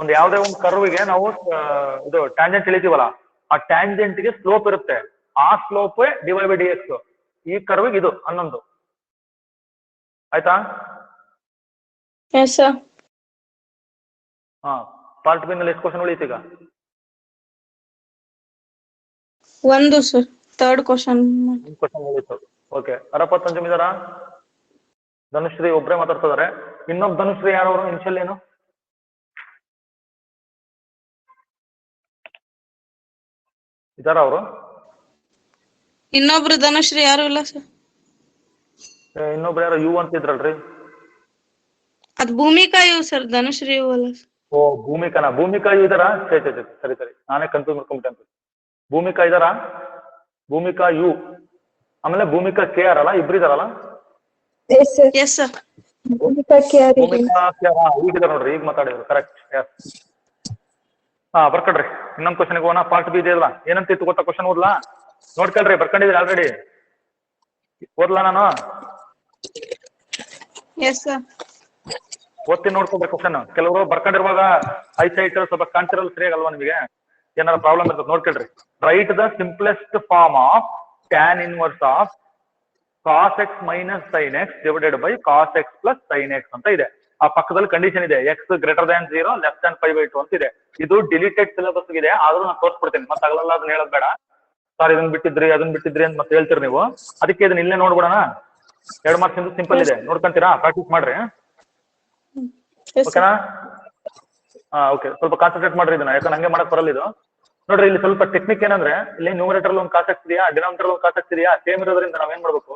ಒಂದು ಯಾವುದೇ ಒಂದು ಕರ್ವ್ಗೆ ನಾವು ಇದು ಟ್ಯಾಂಜೆಂಟ್ ತಿಳಿತೀವಲ್ಲ, ಆ ಟ್ಯಾಂಜೆಂಟ್ ಗೆ ಸ್ಲೋಪ್ ಇರುತ್ತೆ. ಆ slope dy by d X. ಈ ಕರ್ವ್ಗೆ ಇದು 11 ಆಯ್ತಾ? ಪಾರ್ಟ್ ಬಿ ನಲ್ಲಿ ಎಷ್ಟು ಕ್ವಶನ್ ಉಳಿತು ಈಗ? 1 ಸರ್. ಥರ್ಡ್ ಕ್ವಶನ್ ಉಳಿತು. ಓಕೆ, ಅರಪತ್ ಪಂಚಮ್ ಇದಾರಾ? ಧನುಶ್ರೀ ಒಬ್ರೇ ಮಾತಾಡ್ತಿದಾರೆ. ಇನ್ನೊಬ್ಬ ಧನುಶ್ರೀ ಯಾರವರು? ಇನ್ಶಿಯಲ್ ಏನು? ಇದಾರ ಅವರು? ಇನ್ನೊಬ್ರು ಧನುಶ್ರೀ ಯಾರು ಇಲ್ಲ ಸರ್. ಇನ್ನೊಬ್ರು ಯಾರು ಯು ಅಂತಿದ್ರಲ್ರಿ? ಅದ್ ಭೂಮಿಕಾ ಇವ್ ಸರ್, ಧನುಶ್ರೀ ಇವ್ ಅಲ್ಲ. ಓ ಭೂಮಿಕಾನ? ಭೂಮಿಕಾ ಯು ಇದಾರಾ? ಸರಿ ನಾನೇ ಕನ್ಫ್ಯೂಸ್ ಮಾಡ್ಕೊಂಡ್ಬಿಟ್ಟೆ. ಭೂಮಿಕಾ ಇದಾರಾ? ಭೂಮಿಕಾ ಯು ಆಮೇಲೆ ಭೂಮಿಕಾ ಕೆ ಆರ್ ಅಲ್ಲ, ಇಬ್ರು ಇದಾರಲ್ಲ? Yes sir. ಭೂಮಿಕಾ ಈಗಿದಾರ ನೋಡ್ರಿ, ಈಗ ಮಾತಾಡಿದ್ರು ಕರೆಕ್ಟ್. ಬರ್ಕೊಡ್ರಿ. ಇನ್ನೊಂದ್ ಕ್ವಶನ್ ಹೋಗೋಣ. ಪಾರ್ಟ್ ಬಿ ಇದೆ ಅಲ್ಲ, ಏನಂತಿತ್ತು ಗೊತ್ತಾ? ಕ್ವಶನ್ ಓದ್ಲಾ? ನೋಡ್ಕೊಳ್ರಿ, ಬರ್ಕೊಂಡಿದ್ರಿ ಆಲ್ರೆಡಿ? ಓದ್ಲಾ ನಾನು? ಓದ್ತೀನಿ, ನೋಡ್ಕೋಬೇಕು ಕ್ವಶನ್. ಕೆಲವರು ಬರ್ಕೊಂಡಿರುವಾಗ ಐಸೈಟ್ ಸ್ವಲ್ಪ ಕಾಣ್ತಿರಲ್ಲ ಸರಿಯಾಗಲ್ವಾ ನಿಮಗೆ? ಏನಾರ ಪ್ರಾಬ್ಲಮ್ ಇರ್ತದೆ ನೋಡ್ಕೊಳ್ರಿ. Write the simplest form of tan inverse of cos x minus sine x divided by cos x plus sine x ಅಂತ ಇದೆ. ಆ ಪಕ್ಕದಲ್ಲಿ ಕಂಡೀಷನ್ ಇದೆ, x greater than 0 less than 5/2 ಅಂತ ಇದೆ. ಇದು ಡಿಲೀಟೆಡ್ ಸಿಲೆಬಸ್ ಇದೆ, ಆದ್ರೂ ನಾನು ತೋರಿಸ್ಬಿಡ್ತೀನಿ. ಮತ್ತೆ ಆಗಲ್ಲ ಅದನ್ನ ಹೇಳೋದ್ ಬೇಡ. ಸರ್ ಇದನ್ನ ಬಿಟ್ಟಿದ್ರಿ ಅದನ್ನ ಬಿಟ್ಟಿದ್ರಿ ಅಂತ ಮತ್ತೆ ಹೇಳ್ತೀರಿ ನೀವು. ಅದಕ್ಕೆ ಇದನ್ನ ಇಲ್ಲೇ ನೋಡ್ಬಿಡೋಣ. 2 ಮಾರ್ಕ್ಸ್ ಸಿಂಪಲ್ ಇದೆ, ನೋಡ್ಕೊಂತೀರಾ? ಪ್ರಾಕ್ಟೀಸ್ ಮಾಡ್ರಿ ಓಕೆನಾ? ಓಕೆ, ಸ್ವಲ್ಪ ಕಾನ್ಸಂಟ್ರೇಟ್ ಮಾಡ್ರಿ ಇದನ್ನ, ಯಾಕಂದ್ರೆ ಹಂಗೆ ಮಾಡಕ್ ಬರಲ್ಲ ಇದು. ನೋಡ್ರಿ ಇಲ್ಲಿ ಸ್ವಲ್ಪ ಟೆಕ್ನಿಕ್ ಏನಂದ್ರೆ, ಇಲ್ಲಿ ನ್ಯೂಮರೇಟರ್ ಒಂದು ಕಾಸ್ ಎಕ್ಸ್ ಇದೆಯಾ, ಡಿನಾಮಿನೇಟರ್ ಒಂದು ಕಾಸ್ ಎಕ್ಸ್ ಇದೆಯಾ, ಸೇಮ್ ಇರೋದ್ರಿಂದ ನಾವೇನ್ ಮಾಡ್ಬೇಕು?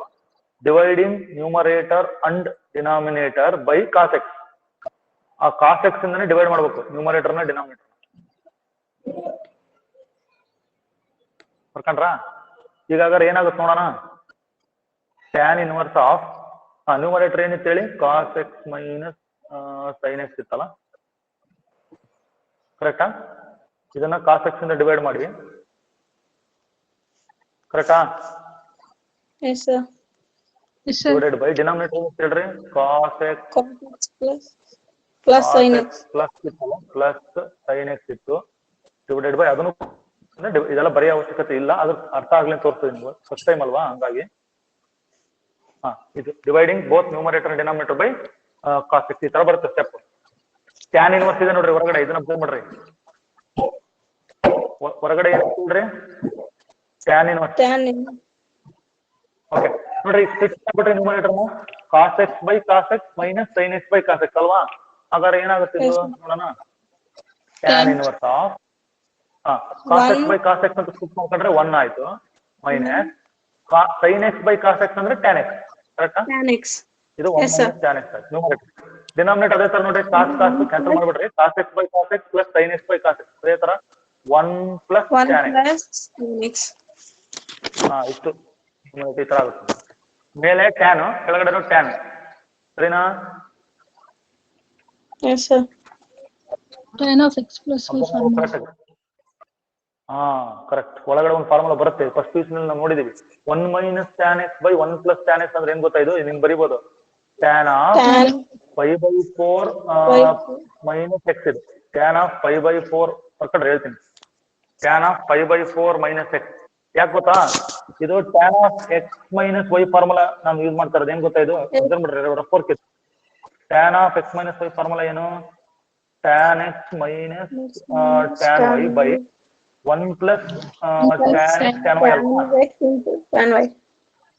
Dividing numerator and denominator by cos x. ಆ ಕಾಸ್ ಎಕ್ಸ್ ಇಂದಾನೆ ಡಿವೈಡ್ ಮಾಡ್ಬೇಕು ನ್ಯೂಮರೇಟರ್ ನ ಡಿನಾಮಿನೇಟರ್. ಬರ್ಕೊಂಡ್ರಾ? ಈಗಾಗರೆ ಏನಾಗುತ್ತೆ ನೋಡೋಣ. ಟ್ಯಾನ್ ಇನ್ವರ್ಸ್ ಆಫ್ ನ್ಯೂಮರೇಟರ್ ಏನಿತ್ತು ಹೇಳಿ? Cos x minus sine x ಇತ್ತಲ್ಲ, ಕರೆಕ್ಟಾ? ಇದನ್ನ ಕಾಸ್ ಎಕ್ಸ್ ಇಂದ ಡಿವೈಡ್ ಮಾಡಿ, ಕರೆಕ್ಟಾ? ಡಿವೈಡೆಡ್ ಬೈ ಡಿನಾಮಿನೇಟರ್ ಅಂತ ಹೇಳ್ರಿ, cos x plus sine x ಇತ್ತು, ಡಿವೈಡೆಡ್ ಬೈ ಅದನ್ನು. ಇದೆಲ್ಲ ಬರೆಯೋ ಅವಶ್ಯಕತೆ ಇಲ್ಲ, ಅದ್ರ ಅರ್ಥ ಆಗ್ಲಿ ತೋರಿಸ್ತೀವಿ ನೀವು, ಫಸ್ಟ್ ಟೈಮ್ ಅಲ್ವಾ ಹಂಗಾಗಿ. ಇದು dividing both numerator and denominator by cos x, ಈ ತರ ಬರುತ್ತೆ ಸ್ಟೆಪ್. ಟ್ಯಾನ್ ಇನ್ವರ್ಸ್ ಇದೆ ನೋಡ್ರಿ ಹೊರಗಡೆ, ಇದನ್ನ ಅಬ್ಸರ್ವ್ ಮಾಡ್ರಿ. ಹೊರಗಡೆ ಏನ್ರಿ? Tan inverse. ಓಕೆ ನೋಡ್ರಿ, ಬಿಟ್ರೆ numerator cos x by cos x minus sine x by cos x ಅಲ್ವಾ? ಹಾಗಾದ್ರೆ ಏನಾಗುತ್ತೆ ಇದು ನೋಡೋಣ. Tan inverse of cos x by cos x ಅಂತ ಸ್ಕಿಪ್ ಮಾಡ್ಕೊಂಡ್ರೆ 1 ಆಯ್ತು, minus sine x by cos x ಅಂದ್ರೆ ಟ್ಯಾನ್ ಎಕ್ಸ್, ಕರೆಕ್ಟಾ? ಇದು 1 ಮೈನಸ್ ಟ್ಯಾನ್ ಎಕ್ಸ್ ಆಯ್ತು ನ್ಯೂಮರೇಟರ್. ಡಿನಾಮಿನೇಟರ್ ಅದೇ ತರ ನೋಡ್ರಿ, ಕಾಸ್ ಕ್ಯಾನ್ಸಲ್ ಮಾಡ್ಬಿಡ್ರಿ, cos x by cos x plus sine x by cos x, ಅದೇ ತರ 1 ಪ್ಲಸ್ ಟ್ಯಾನ್ ಎಕ್ಸ್. ಇಷ್ಟು ಈ ತರ ಆಗುತ್ತೆ. ಮೇಲೆ ಟ್ಯಾನ್, ಕೆಳಗಡೆ ಟ್ಯಾನ್, ಸರಿನಾ? tan of x plus y formula. ಹಾ ಕರೆಕ್ಟ್. ಒಳಗಡೆ ಒಂದು ಫಾರ್ಮುಲಾ ಬರುತ್ತೆ, ಫಸ್ಟ್ ಪಿ ನಲ್ಲಿ ನಾವು ನೋಡಿದೀವಿ. 1 - tan x / 1 + tan x ಅಂದ್ರೆ ಏನ್ ಗೊತ್ತಾ? ಇದು ನಿಮ್ಗೆ ಬರಿಬೋದು. tan of tan 5/4 - x ಇದು. tan of 5/4 ಬರ್ಕೊಂಡ್ರೆ ಹೇಳ್ತೀನಿ. tan of 5/4 - x ಯಾಕೆ ಗೊತ್ತಾ? ಇದು tan of x - y formula ನಾನು ಯೂಸ್ ಮಾಡ್ತಾ ಇರೋದು. ಏನ್ ಗೊತ್ತಾ ಇದು? ಅಬ್ಸರ್ವ್ ಮಾಡ್ರಿ, rough tan of x - y formula ಏನು? tan x - tan y by 1 + tan x tan y ಅಲ್ವಾ? x into tan y.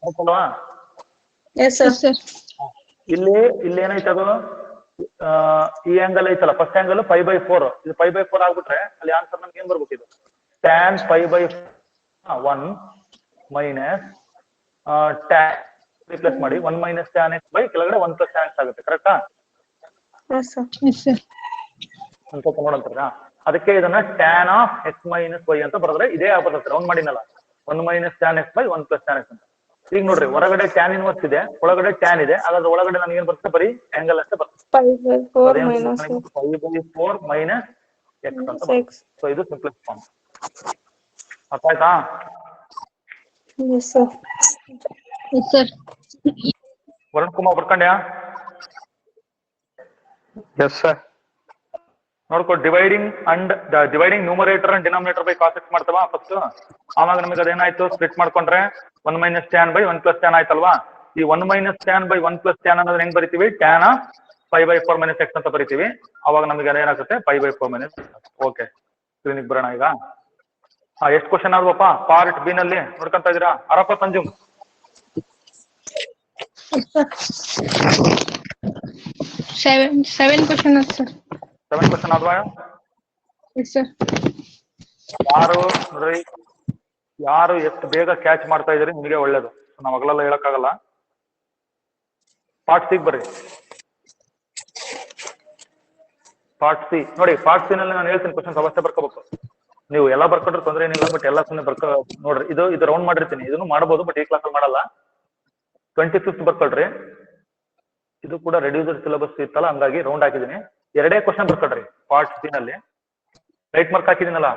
ಹೌದಲ್ವಾ? Yes, sir. ಇಲ್ಲಿ ಏನೈತೆ ಅದು? ಈ ಆಂಗಲ್ ಐತಲ್ಲ, ಫಸ್ಟ್ ಆಂಗಲ್ 5/4. ಇದು 5/4 ಆಗ್ಬಿಟ್ರೆ ಅಲ್ಲಿ ಆನ್ಸರ್ ನಮ್ಗೆ ಏನ್ ಬರ್ಬೇಕು? ಇದು tan 5/1 minus tan ರಿಪ್ಲೇಸ್ ಮಾಡಿ 1 - tan x by ಕೆಳಗಡೆ 1 + tan x ಆಗುತ್ತೆ. ಕರೆಕ್ಟಾ? Yes, sir. ಅಂತ ನೋಡಂತಾರ. ಅದಕ್ಕೆ ಇದನ್ನ tan of x - y ಅಂತ ಬರೆದ್ರೆ ಇದೇ ಆಗ್ಬರುತ್ತೆ. ರೌಂಡ್ ಮಾಡಿನಲ್ಲ, 1 - tan x by 1 + tan x ಅಂತ. ಈಗ ನೋಡ್ರಿ, ಹೊರಗಡೆ tan ಇನ್ವರ್ಸ್ ಇದೆ, ಒಳಗಡೆ tan ಇದೆ. ಹಾಗಾದ್ರೆ ಒಳಗಡೆ ನನಗೆ ಏನ್ ಬರುತ್ತೆ? ಬರೀ ಆಂಗಲ್ ಅಷ್ಟೇ ಬರುತ್ತೆ. 5/4 minus 5/4 - x ಅಂತ x. ಬರುತ್ತೆ. ಸೊ ಇದು ಸಿಂಪ್ಲೆಸ್ಟ್ ಫಾರ್ಮ್. ಅರ್ಥ ಆಯ್ತಾ? Yes, sir. Yes, sir. Varun Kumar ಬರ್ಕೊಂಡ್ಯಾ? Yes sir. ನೋಡ್ಕೊ, dividing numerator and denominator by cos x ಮಾಡ್ತವಾ ಫಸ್ಟ್. ಆವಾಗ ನಮಗೆ ಅದೇನಾಯ್ತು? ಸ್ಪ್ಲಿಟ್ ಮಾಡ್ಕೊಂಡ್ರೆ 1 - tan by 1 + tan ಆಯ್ತಲ್ವಾ? ಈ 1 - tan by 1 + tan ಅನ್ನೋದನ್ನ ಹೆಂಗ್ ಬರಿತೀವಿ? tan of 5/4 - x ಅಂತ ಬರಿತೀವಿ. ಅವಾಗ ನಮಗೆ ಅದೇನಾಗುತ್ತೆ? 5/4 - ಓಕೆ. ಕ್ಲಿನಿಕ್ ಬರೋಣ ಈಗ. ಎಷ್ಟು ಕ್ವಶನ್ ಆದ್ವಪ್ಪ ಪಾರ್ಟ್ ಬಿ ನಲ್ಲಿ? ನೋಡ್ಕೊಂತ ಇದೀರಾ? ಅರಪ್ಪ ಸಂಜುಮ್ 7 questions, sir. 7 ಕ್ವಶನ್ ಆದ್ವಾ? Yes, sir. ಯಾರು ಎಷ್ಟು ಬೇಗ ಕ್ಯಾಚ್ ಮಾಡ್ತಾ ಇದ್ರಿ ನಿಮಗೆ ಒಳ್ಳೇದು. ನಾವು ಹಗಲೆಲ್ಲ ಹೇಳಕ್ಕಾಗಲ್ಲ. ಪಾರ್ಟ್ ಸಿ ಬರ್ರಿ. ಪಾರ್ಟ್ ಸಿ ನೋಡಿ. ಪಾರ್ಟ್ ಸಿ ನಲ್ಲಿ ನಾನು ಹೇಳ್ತೀನಿ ಕ್ವಶನ್ಸ್ ಅವಶ್ಯ ಬರ್ಕೋಬೇಕು. ನೀವು ಎಲ್ಲ ಬರ್ಕೊಂಡ್ರೆ ತೊಂದ್ರೆ ಏನಿಲ್ಲ, ಬಟ್ ಎಲ್ಲ ಸುಮ್ಮನೆ ನೋಡ್ರಿ. ಇದು ರೌಂಡ್ ಮಾಡಿರ್ತೀನಿ, ಇದನ್ನು ಮಾಡಬಹುದು, ಬಟ್ ಈ ಕ್ಲಾಸಲ್ಲಿ ಮಾಡಲ್ಲ. 25th ಬರ್ಕೊಳ್ರಿ. ಇದು ಕೂಡ ರೆಡ್ಯೂಸರ್ ಸಿಲೆಬಸ್ ಇತ್ತಲ್ಲ, ಹಂಗಾಗಿ ರೌಂಡ್ ಹಾಕಿದೀನಿ. 2 ಕ್ವಶನ್ ಬರ್ಕೊಳ್ರಿ ಪಾರ್ಟ್ ಸಿ ನಲ್ಲಿ. ರೈಟ್ ಮಾರ್ಕ್ ಹಾಕಿದೀನಲ್ಲ,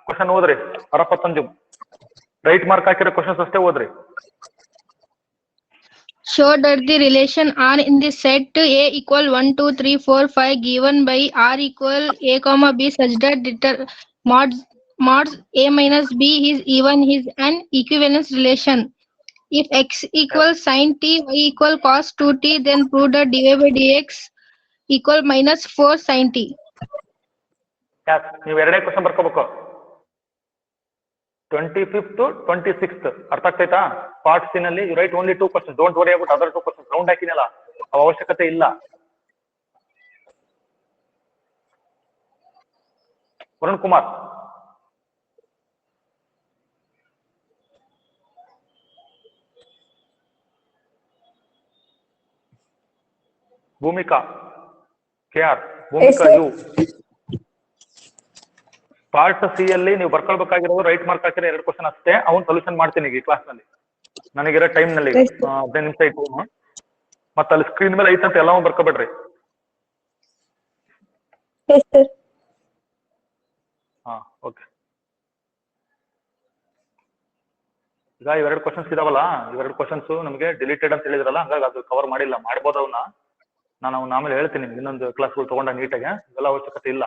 ಕ್ವಶನ್ ಓದ್ರಿ. ಅರಪ್ಪ ಸಂಜುಮ್ ರೈಟ್ ಮಾರ್ಕ್ ಹಾಕಿರೋ ಕ್ವಶನ್ಸ್ ಅಷ್ಟೇ ಓದ್ರಿ. Show that the relation R in the set A equal 1, 2, 3, 4, 5 given by R equal A, B such that mod A minus B is even is an equivalence relation. If x equals sin t, y equal cos 2t, then prove that dy by dx equal minus 4 sin t. ನೀವು 2 question ಬರ್ಕೋಬೇಕು. 25th 26th ಅರ್ಥ ಆಗ್ತೈತಾ? Part C ನಲ್ಲಿ you write only 2 questions. Don't worry about other 2 questions. Round ಹಾಕಿನಲ್ಲ, ಅವಶ್ಯಕತೆ ಇಲ್ಲ. Varun Kumar Bhumika KR Bhumika U. Part C ಅಲ್ಲಿ ನೀವು ಬರ್ಕೊಳ್ಬೇಕಾಗಿರೋದು right mark ಹಾಕಿರೋ 2 ಕ್ವಶನ್ ಅಷ್ಟೇ. ಅವನ್ ಸೊಲ್ಯೂಷನ್ ಮಾಡ್ತೀನಿ ಈಗ ಈ ಕ್ಲಾಸ್ ನಲ್ಲಿ, ನನಗಿರೋ ಟೈಮ್ ನಲ್ಲಿ. 15 ನಿಮಿಷ ಇಟ್ಟು ಮತ್ತೆ ಅಲ್ಲಿ ಸ್ಕ್ರೀನ್ ಮೇಲೆ ಐತಂತ ಎಲ್ಲವೂ ಬರ್ಕೋಬೇಡ್ರಿ. Yes, sir. ಓಕೆ. ಈಗ ಇವೆರಡು ಕ್ವಶನ್ಸ್ ಇದಾವಲ್ಲ, ಇವೆರಡು ಕ್ವಶನ್ಸ್ ನಮಗೆ ಡಿಲೀಟೆಡ್ ಅಂತ ಹೇಳಿದ್ರಲ್ಲ, ಹಂಗಾಗಿ ಅದು ಕವರ್ ಮಾಡಿಲ್ಲ. ಮಾಡ್ಬೋದು ಅವನ್ನ, ನಾನು ಅವನ್ನ ಆಮೇಲೆ ಹೇಳ್ತೀನಿ ಇನ್ನೊಂದು ಕ್ಲಾಸ್ಗಳು ತಗೊಂಡ ನೀಟಾಗಿ. ಇವೆಲ್ಲ ಅವಶ್ಯಕತೆ ಇಲ್ಲ.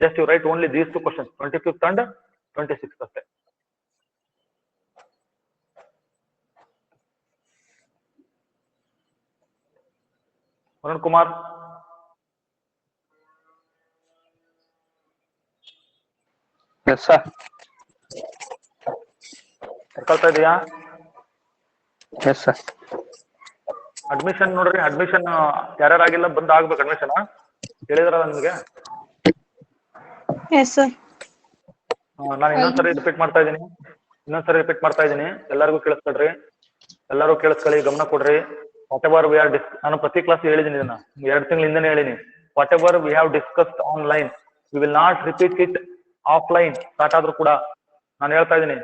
Just you write only these 2 questions, 25th and 26th ಅಷ್ಟೇ. Varun Kumar yes sir. ಬರ್ಕೊಳ್ತಾ ಇದೆಯಾ? Yes sir. ಅಡ್ಮಿಷನ್ ನೋಡ್ರಿ. ಅಡ್ಮಿಷನ್ ಯಾರ್ಯಾರಾಗಿಲ್ಲ ಬಂದ್ ಆಗ್ಬೇಕು. ಅಡ್ಮಿಷನ್ ಹೇಳಿದ್ರಲ್ಲ ನಿಮ್ಗೆ? Yes, sir. ನಾನು ಇನ್ನೊಂದ್ಸರಿ ರಿಪೀಟ್ ಮಾಡ್ತಾ ಇದ್ದೀನಿ. ಎಲ್ಲರಿಗೂ ಕೇಳಿಸ್ಕೊಳ್ರಿ, ಎಲ್ಲರೂ ಕೇಳಿಸ್ಕೊಳ್ಳಿ, ಗಮನ ಕೊಡ್ರಿ. ವಾಟ್ ಎವರ್ ವಿ ಆರ್ ನಾನು ಪ್ರತಿ ಕ್ಲಾಸ್ ಹೇಳಿದ್ದೀನಿ ಇದನ್ನ, 2 ತಿಂಗಳ ಹಿಂದೆನೇ ಹೇಳಿನಿ. What ever we have discussed online we will not repeat it offline. Start ಆದ್ರೂ ಕೂಡ ನಾನು ಹೇಳ್ತಾ ಇದ್ದೀನಿ,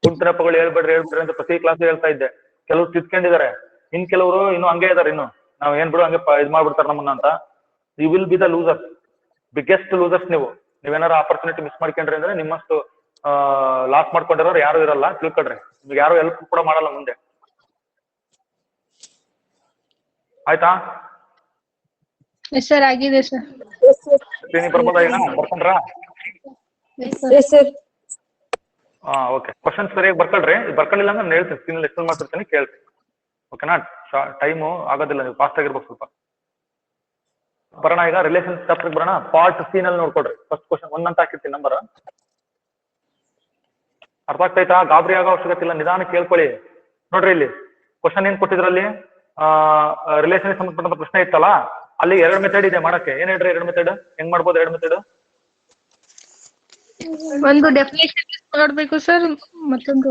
ಕುಂತರಪ್ಪಗಳು ಹೇಳ್ಬೇಡ್ರಿ ಅಂತ ಪ್ರತಿ ಕ್ಲಾಸ್ ಹೇಳ್ತಾ ಇದ್ದೆ. ಕೆಲವರು ತಿದ್ಕೊಂಡಿದ್ದಾರೆ, ಇನ್ ಕೆಲವರು ಇನ್ನು ಹಂಗೆ ಇದಾರೆ. ಇನ್ನು ನಾವ್ ಏನ್ ಬಿಡು ಹಂಗೆ ಇದ್ ಮಾಡ್ಬಿಡ್ತಾರೆ ನಮ್ಮನ್ನ ಅಂತ. You will be the losers, biggest losers. ನೀವೇನಾರ ಆಪರ್ಚುನಿಟಿ ಮಿಸ್ ಮಾಡ್ಕೊಂಡ್ರಿ ಅಂದ್ರೆ ನಿಮ್ಮಷ್ಟು ಲಾಸ್ ಮಾಡ್ಕೊಂಡಿರೋರು ಯಾರು ಇರಲ್ಲ, ತಿಳ್ಕೊಡ್ರಿ. ನಿಮ್ಗೆ ಯಾರು ಹೆಲ್ಪ್ ಕೂಡ ಮಾಡಲ್ಲ ಮುಂದೆ. ಆಯ್ತಾ? Yes, sir. ಆಗಿದೆ sir. ಸ್ಕ್ರೀನಿಗೆ ಬರ್ಬೋದಾ ಈಗ? ಬರ್ಕೊಂಡ್ರಾ? Yes, sir. ಓಕೆ. ಕ್ವಶನ್ ಸರಿಯಾಗಿ ಬರ್ಕೊಳ್ರಿ. ಬರ್ಕೊಳ್ಳಿಲ್ಲ ಅಂದ್ರೆ ನಾನು ಹೇಳ್ತೀನಿ, ಸ್ಕ್ರೀನಲ್ಲಿ ಎಕ್ಸ್ಪ್ಲೇನ್ ಮಾಡ್ತಿರ್ತೀನಿ, ಕೇಳ್ರಿ. ಓಕೆನಾ? ಟೈಮು ಆಗೋದಿಲ್ಲ, ನೀವು ಫಾಸ್ಟ್ ಆಗಿರ್ಬೇಕು ಸ್ವಲ್ಪ. ಬರೋಣ ಈಗ ರಿಲೇಷನ್ ಚಾಪ್ಟರ್ ಬರೋಣ. ಪಾರ್ಟ್ ಸಿ ನಲ್ಲಿ ನೋಡ್ಕೊಡ್ರಿ. ಫಸ್ಟ್ ಕ್ವಶನ್ 1 ಅಂತ ಹಾಕಿರ್ತೀನಿ ನಂಬರ್. ಅರ್ಥ ಆಗ್ತೈತಾ? ಗಾಬರಿ ಆಗೋ ಅವಶ್ಯಕತೆ ಇಲ್ಲ, ನಿಧಾನ ಕೇಳ್ಕೊಳ್ಳಿ. ನೋಡ್ರಿ ಇಲ್ಲಿ ಕ್ವಶನ್ ಏನ್ ಕೊಟ್ಟಿದ್ರಲ್ಲಿ, ರಿಲೇಷನ್ ಸಂಬಂಧಪಟ್ಟ ಪ್ರಶ್ನೆ ಇತ್ತಲ್ಲ, ಅಲ್ಲಿ 2 ಮೆಥಡ್ ಇದೆ ಮಾಡಕ್ಕೆ. ಏನ್ ಹೇಳ್ರಿ 2 ಮೆಥಡ್? ಹೆಂಗ್ ಮಾಡ್ಬೋದು 2 ಮೆಥಡ್? ಒಂದು ಡೆಫಿನೇಷನ್ ನೋಡ್ಬೇಕು ಸರ್, ಮತ್ತೊಂದು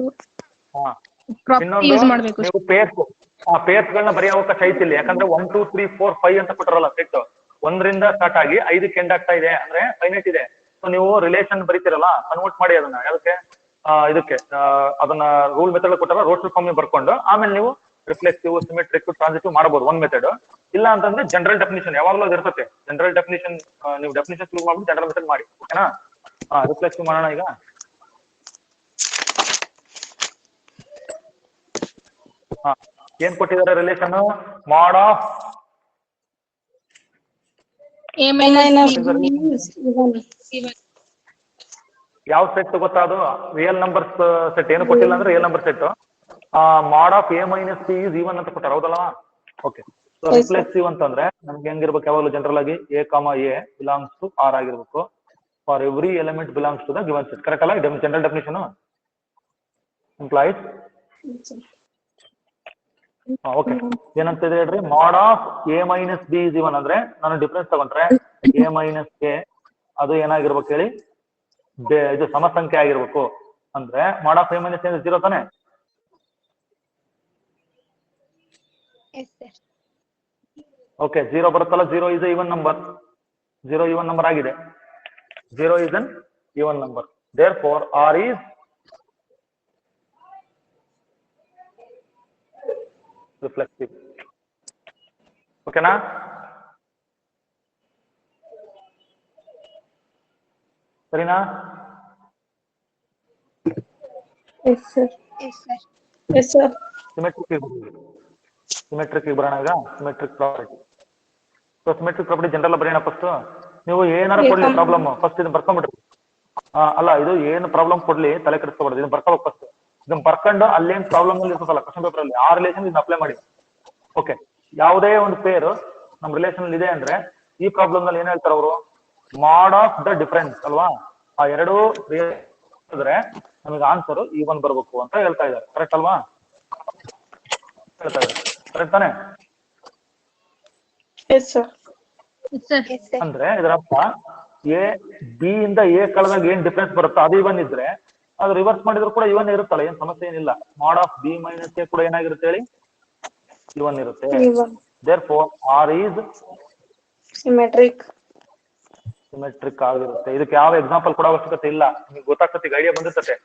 ಪ್ರಾಪರ್ಟಿ ಯೂಸ್ ಮಾಡ್ಬೇಕು. ನೀವು ಪೇರ್ಸ್ ಗಳನ್ನ ಬರೆಯೋ ಅವಕಾಶ ಐತಿ ಇಲ್ಲಿ. ಯಾಕಂದ್ರೆ 1 2 3 4 5 ಅಂತ ಕೊಟ್ಟಿರಲ್ಲ ಸೆಟ್. 1ರಿಂದ ಸ್ಟಾರ್ಟ್ ಆಗಿ 5ಕ್ಕೆ ಎಂಡ್ ಆಗ್ತಾ ಇದೆ ಅಂದ್ರೆ ಫೈನೈಟ್ ಇದೆ. ಸೊ ನೀವು ರಿಲೇಷನ್ ಬರೀತಿರಲ್ಲ, ಕನ್ವರ್ಟ್ ಮಾಡಿ ಅದನ್ನ ಯಾವ್ದಕ್ಕೆ, ಇದಕ್ಕೆ ಅದನ್ನ ರೂಲ್ ಮೆಥಡ್ ಕೊಟ್ಟಾರ, ರೋಸ್ಟರ್ ಫಾರ್ಮ್ ಬರ್ಕೊಂಡು ಆಮೇಲೆ ನೀವು ರಿಫ್ಲೆಕ್ಸಿವ್, ಸಿಮೆಟ್ರಿಕ್, ಟ್ರಾನ್ಸಿಟಿವ್ ಮಾಡಬಹುದು 1 ಮೆಥಡ್. ಇಲ್ಲ ಅಂತಂದ್ರೆ ಜನರಲ್ ಡೆಫಿನಿಷನ್ ಯಾವಾಗಲೂ ಅದು ಇರ್ತದೆ. ಜನರಲ್ ಡೆಫಿನಿಷನ್ ನೀವು ಡೆಫಿನಿಷನ್ ಶುರು ಮಾಡ್ಬಿಟ್ಟು ಜನರಲ್ ಮೆಥಡ್ ಮಾಡಿ. ಓಕೆನಾ? ರಿಫ್ಲೆಕ್ಸಿವ್ ಮಾಡೋಣ ಈಗ. ಏನ್ ಕೊಟ್ಟಿದ್ದಾರೆ ರಿಲೇಷನ್? ಮಾಡ್ ಆಫ್ A minus B. ಯಾವ ಸೆಟ್ ಗೊತ್ತಾ? ಅದು ರಿಯಲ್ ನಂಬರ್ಸ್ ಸೆಟ್. ಏನು ಕೊಟ್ಟಿಲ್ಲ ಅಂದ್ರೆ ರಿಯಲ್ ನಂಬರ್ ಸೆಟ್. ಮಾಡ್ of A minus B is even ಅಂತ ಕೊಟ್ಟಾರ, ಹೌದಲ್ಲ? ಓಕೆ. ಸೊ ರಿಫ್ಲೆಕ್ಸಿವ್ ಅಂತಂದ್ರೆ ನಮ್ಗೆ ಹೆಂಗಿರ್ಬೇಕು ಯಾವಾಗಲೂ ಜನರಲ್ ಆಗಿ A, A belongs to R ಆಗಿರ್ಬೇಕು. For every element belongs to the given set. Correct ಅಲ್ಲ? General definition implies. ಓಕೆ. ಏನಂತ ಇದೆ ಹೇಳ್ರಿ? Mod of A minus B is even ಅಂದ್ರೆ ನಾನು ಡಿಫರೆನ್ಸ್ ತಗೊಂಡ್ರೆ A minus A ಅದು ಏನಾಗಿರ್ಬೇಕು ಹೇಳಿ? ಇದು ಸಮಸಂಖ್ಯೆ ಆಗಿರ್ಬೇಕು. ಅಂದ್ರೆ ಮಾಡ್ ಆಫ್ A minus A 0 ತಾನೆ? ಓಕೆ. 0 ಬರುತ್ತಲ್ಲ, 0 is a even number. 0 even number ಆಗಿದೆ. 0 is an even number. Therefore R is reflexive. ಓಕೆನಾ? ಸರಿನಾ? Yes, sir. Yes, sir. Symmetric ಬರೋಣ ಈಗ. Symmetric property. So symmetric property general ಬರೆಯೋಣ ಫಸ್ಟ್. ನೀವು ಏನಾರು ಕೊಡ್ಲಿ ಪ್ರಾಬ್ಲಮ್ ಫಸ್ಟ್ ಇದನ್ನ ಬರ್ಕೊಂಡ್ಬಿಡ್ರಿ. ಅಲ್ಲ, ಇದು ಏನು ಪ್ರಾಬ್ಲಮ್ ಕೊಡ್ಲಿ ತಲೆ ಕೆಡಿಸ್ಕೊಬಾರ್ದು, ಇದನ್ನ ಬರ್ಕೋಬೇಕು ಫಸ್ಟ್. ಇದನ್ನ ಬರ್ಕೊಂಡು ಅಲ್ಲೇನ್ ಪ್ರಾಬ್ಲಮ್ ಅಲ್ಲಿ ಇರ್ತದಲ್ಲ ಕ್ವಶನ್ ಪೇಪರ್ ಅಲ್ಲಿ, ಆ ರಿಲೇಷನ್ ಇದನ್ನ ಅಪ್ಲೈ ಮಾಡಿ. ಓಕೆ. ಯಾವುದೇ ಒಂದು ಪೇರ್ ನಮ್ ರಿಲೇಷನ್ ಅಲ್ಲಿ ಇದೆ ಅಂದ್ರೆ ಈ ಪ್ರಾಬ್ಲಮ್ ನಲ್ಲಿ ಏನ್ ಹೇಳ್ತಾರೆ ಅವರು? ಮಾಡ್ ಆಫ್ ದ ಡಿಫರೆನ್ಸ್ ಅಲ್ವಾ? ಆ ಎರಡು ಇದ್ರೆ ನಮಗೆ ಆನ್ಸರ್ ಈವನ್ ಬರ್ಬೇಕು ಅಂತ ಹೇಳ್ತಾ ಇದ್ದಾರೆ. ಕರೆಕ್ಟ್ ಅಲ್ವಾ? ಹೇಳ್ತಾ ಇದ್ದಾರೆ. ಕರೆಕ್ಟ್ ತಾನೆ? Yes, sir. ಅಂದ್ರೆ ಇದರಪ್ಪ ಎ ಬಿ ಇಂದ ಎ ಕಳೆದಾಗ ಏನ್ ಡಿಫರೆನ್ಸ್ ಬರುತ್ತೋ ಅದು ಇವನ್ ಇದ್ರೆ ಅದು ರಿವರ್ಸ್ ಮಾಡಿದ್ರು ಕೂಡ ಇವನ್ ಇರುತ್ತಲ್ಲ, ಏನ್ ಸಮಸ್ಯೆ ಏನಿಲ್ಲ. ಮಾಡ್ ಆಫ್ ಬಿ ಮೈನಸ್ ಎ ಕೂಡ ಏನಾಗಿರುತ್ತೆ ಹೇಳಿ? ಇವನ್ ಇರುತ್ತೆ. therefore R is Symmetric. Symmetric ಆಗಿರುತ್ತೆ. ಇದಕ್ಕೆ ಯಾವ ಎಕ್ಸಾಂಪಲ್ ಕೊಡೋ ಅವಶ್ಯಕತೆ ಇಲ್ಲ, ನಿಮ್ಗೆ ಗೊತ್ತಾಗ್ತದೆ, ಐಡಿಯಾ ಬಂದಿರ್ತದೆ.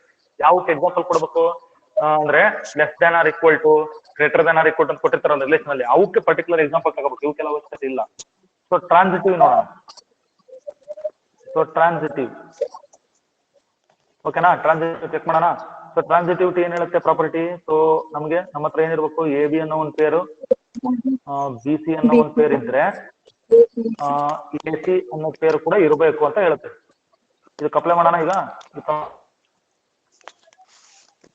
ಯಾವಕ್ಕೆ ಎಕ್ಸಾಂಪಲ್ ಕೊಡ್ಬೇಕು ಅಂದ್ರೆ less than or equal to, greater than or equal to ಅಂತ ಕೊಟ್ಟಿರ್ತಾರಲ್ಲ ರಿಲೇಷನ್ ಅಲ್ಲಿ, ಅವಕ್ಕೆ ಪರ್ಟಿಕ್ಯುಲರ್ ಎಕ್ಸಾಂಪಲ್ ತಗೋಬೇಕು. ಇವಕ್ಕೆಲ್ಲ ಅವಶ್ಯಕತೆ ಇಲ್ಲ. ಸೊ ಟ್ರಾನ್ಸಿಟಿವ್ ನೋಡೋಣ. ಸೊ ಟ್ರಾನ್ಸಿಟಿವ್ ಓಕೆನಾ? ಟ್ರಾನ್ಸಿಟಿವ್ ಚೆಕ್ ಮಾಡೋಣ. ಸೊ ಟ್ರಾನ್ಸಿಟಿವಿಟಿ ಏನ್ ಹೇಳುತ್ತೆ ಪ್ರಾಪರ್ಟಿ? ಸೊ ನಮ್ಗೆ ನಮ್ಮ ಹತ್ರ ಏನಿರ್ಬೇಕು? ಎ ಬಿ ಅನ್ನೋ ಒಂದು ಪೇರು, ಬಿ ಸಿ ಅನ್ನೋ ಒಂದು ಪೇರ್ ಇದ್ರೆ ಎ ಸಿ ಅನ್ನೋ ಪೇರು ಕೂಡ ಇರಬೇಕು ಅಂತ ಹೇಳುತ್ತೆ. ಇದಕ್ಕೆ ಅಪ್ಲೈ ಮಾಡೋಣ ಈಗ.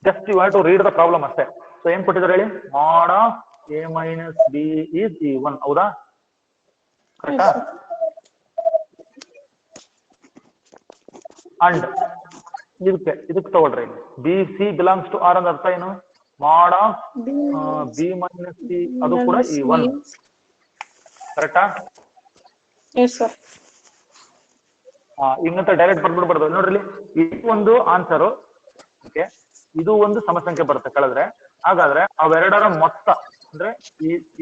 Just you have to read the problem ಅಷ್ಟೇ. ಸೊ ಏನ್ ಕೊಟ್ಟಿದ್ದಾರೆ ಹೇಳಿ? Mod of A minus b is even. ಹೌದಾ? ಕರೆಕ್ಟಾ? ಅಂಡ್ ಇದಕ್ಕೆ ತಗೊಳ್ರಿ, b c belongs to R ಅಂದ್ರೆ ಅರ್ಥ ಏನು? ಮಾಡ್ ಆಫ್ ಬಿ ಮೈನಸ್ ಸಿ ಅದು ಕೂಡ ಈವನ್. ಕರೆಕ್ಟಾ? Yes, sir. ಹಿಂಗಂತ ಡೈರೆಕ್ಟ್ ಬರ್ಬಿಡ್ಬಾರ್ದು. ನೋಡ್ರಿ, ಇದು ಒಂದು ಆನ್ಸರ್. ಓಕೆ, ಇದು ಒಂದು ಸಮಸಂಖ್ಯೆ ಬರುತ್ತೆ ಕಳೆದ್ರೆ. ಹಾಗಾದ್ರೆ ಅವೆರಡರ ಮೊತ್ತ ಅಂದ್ರೆ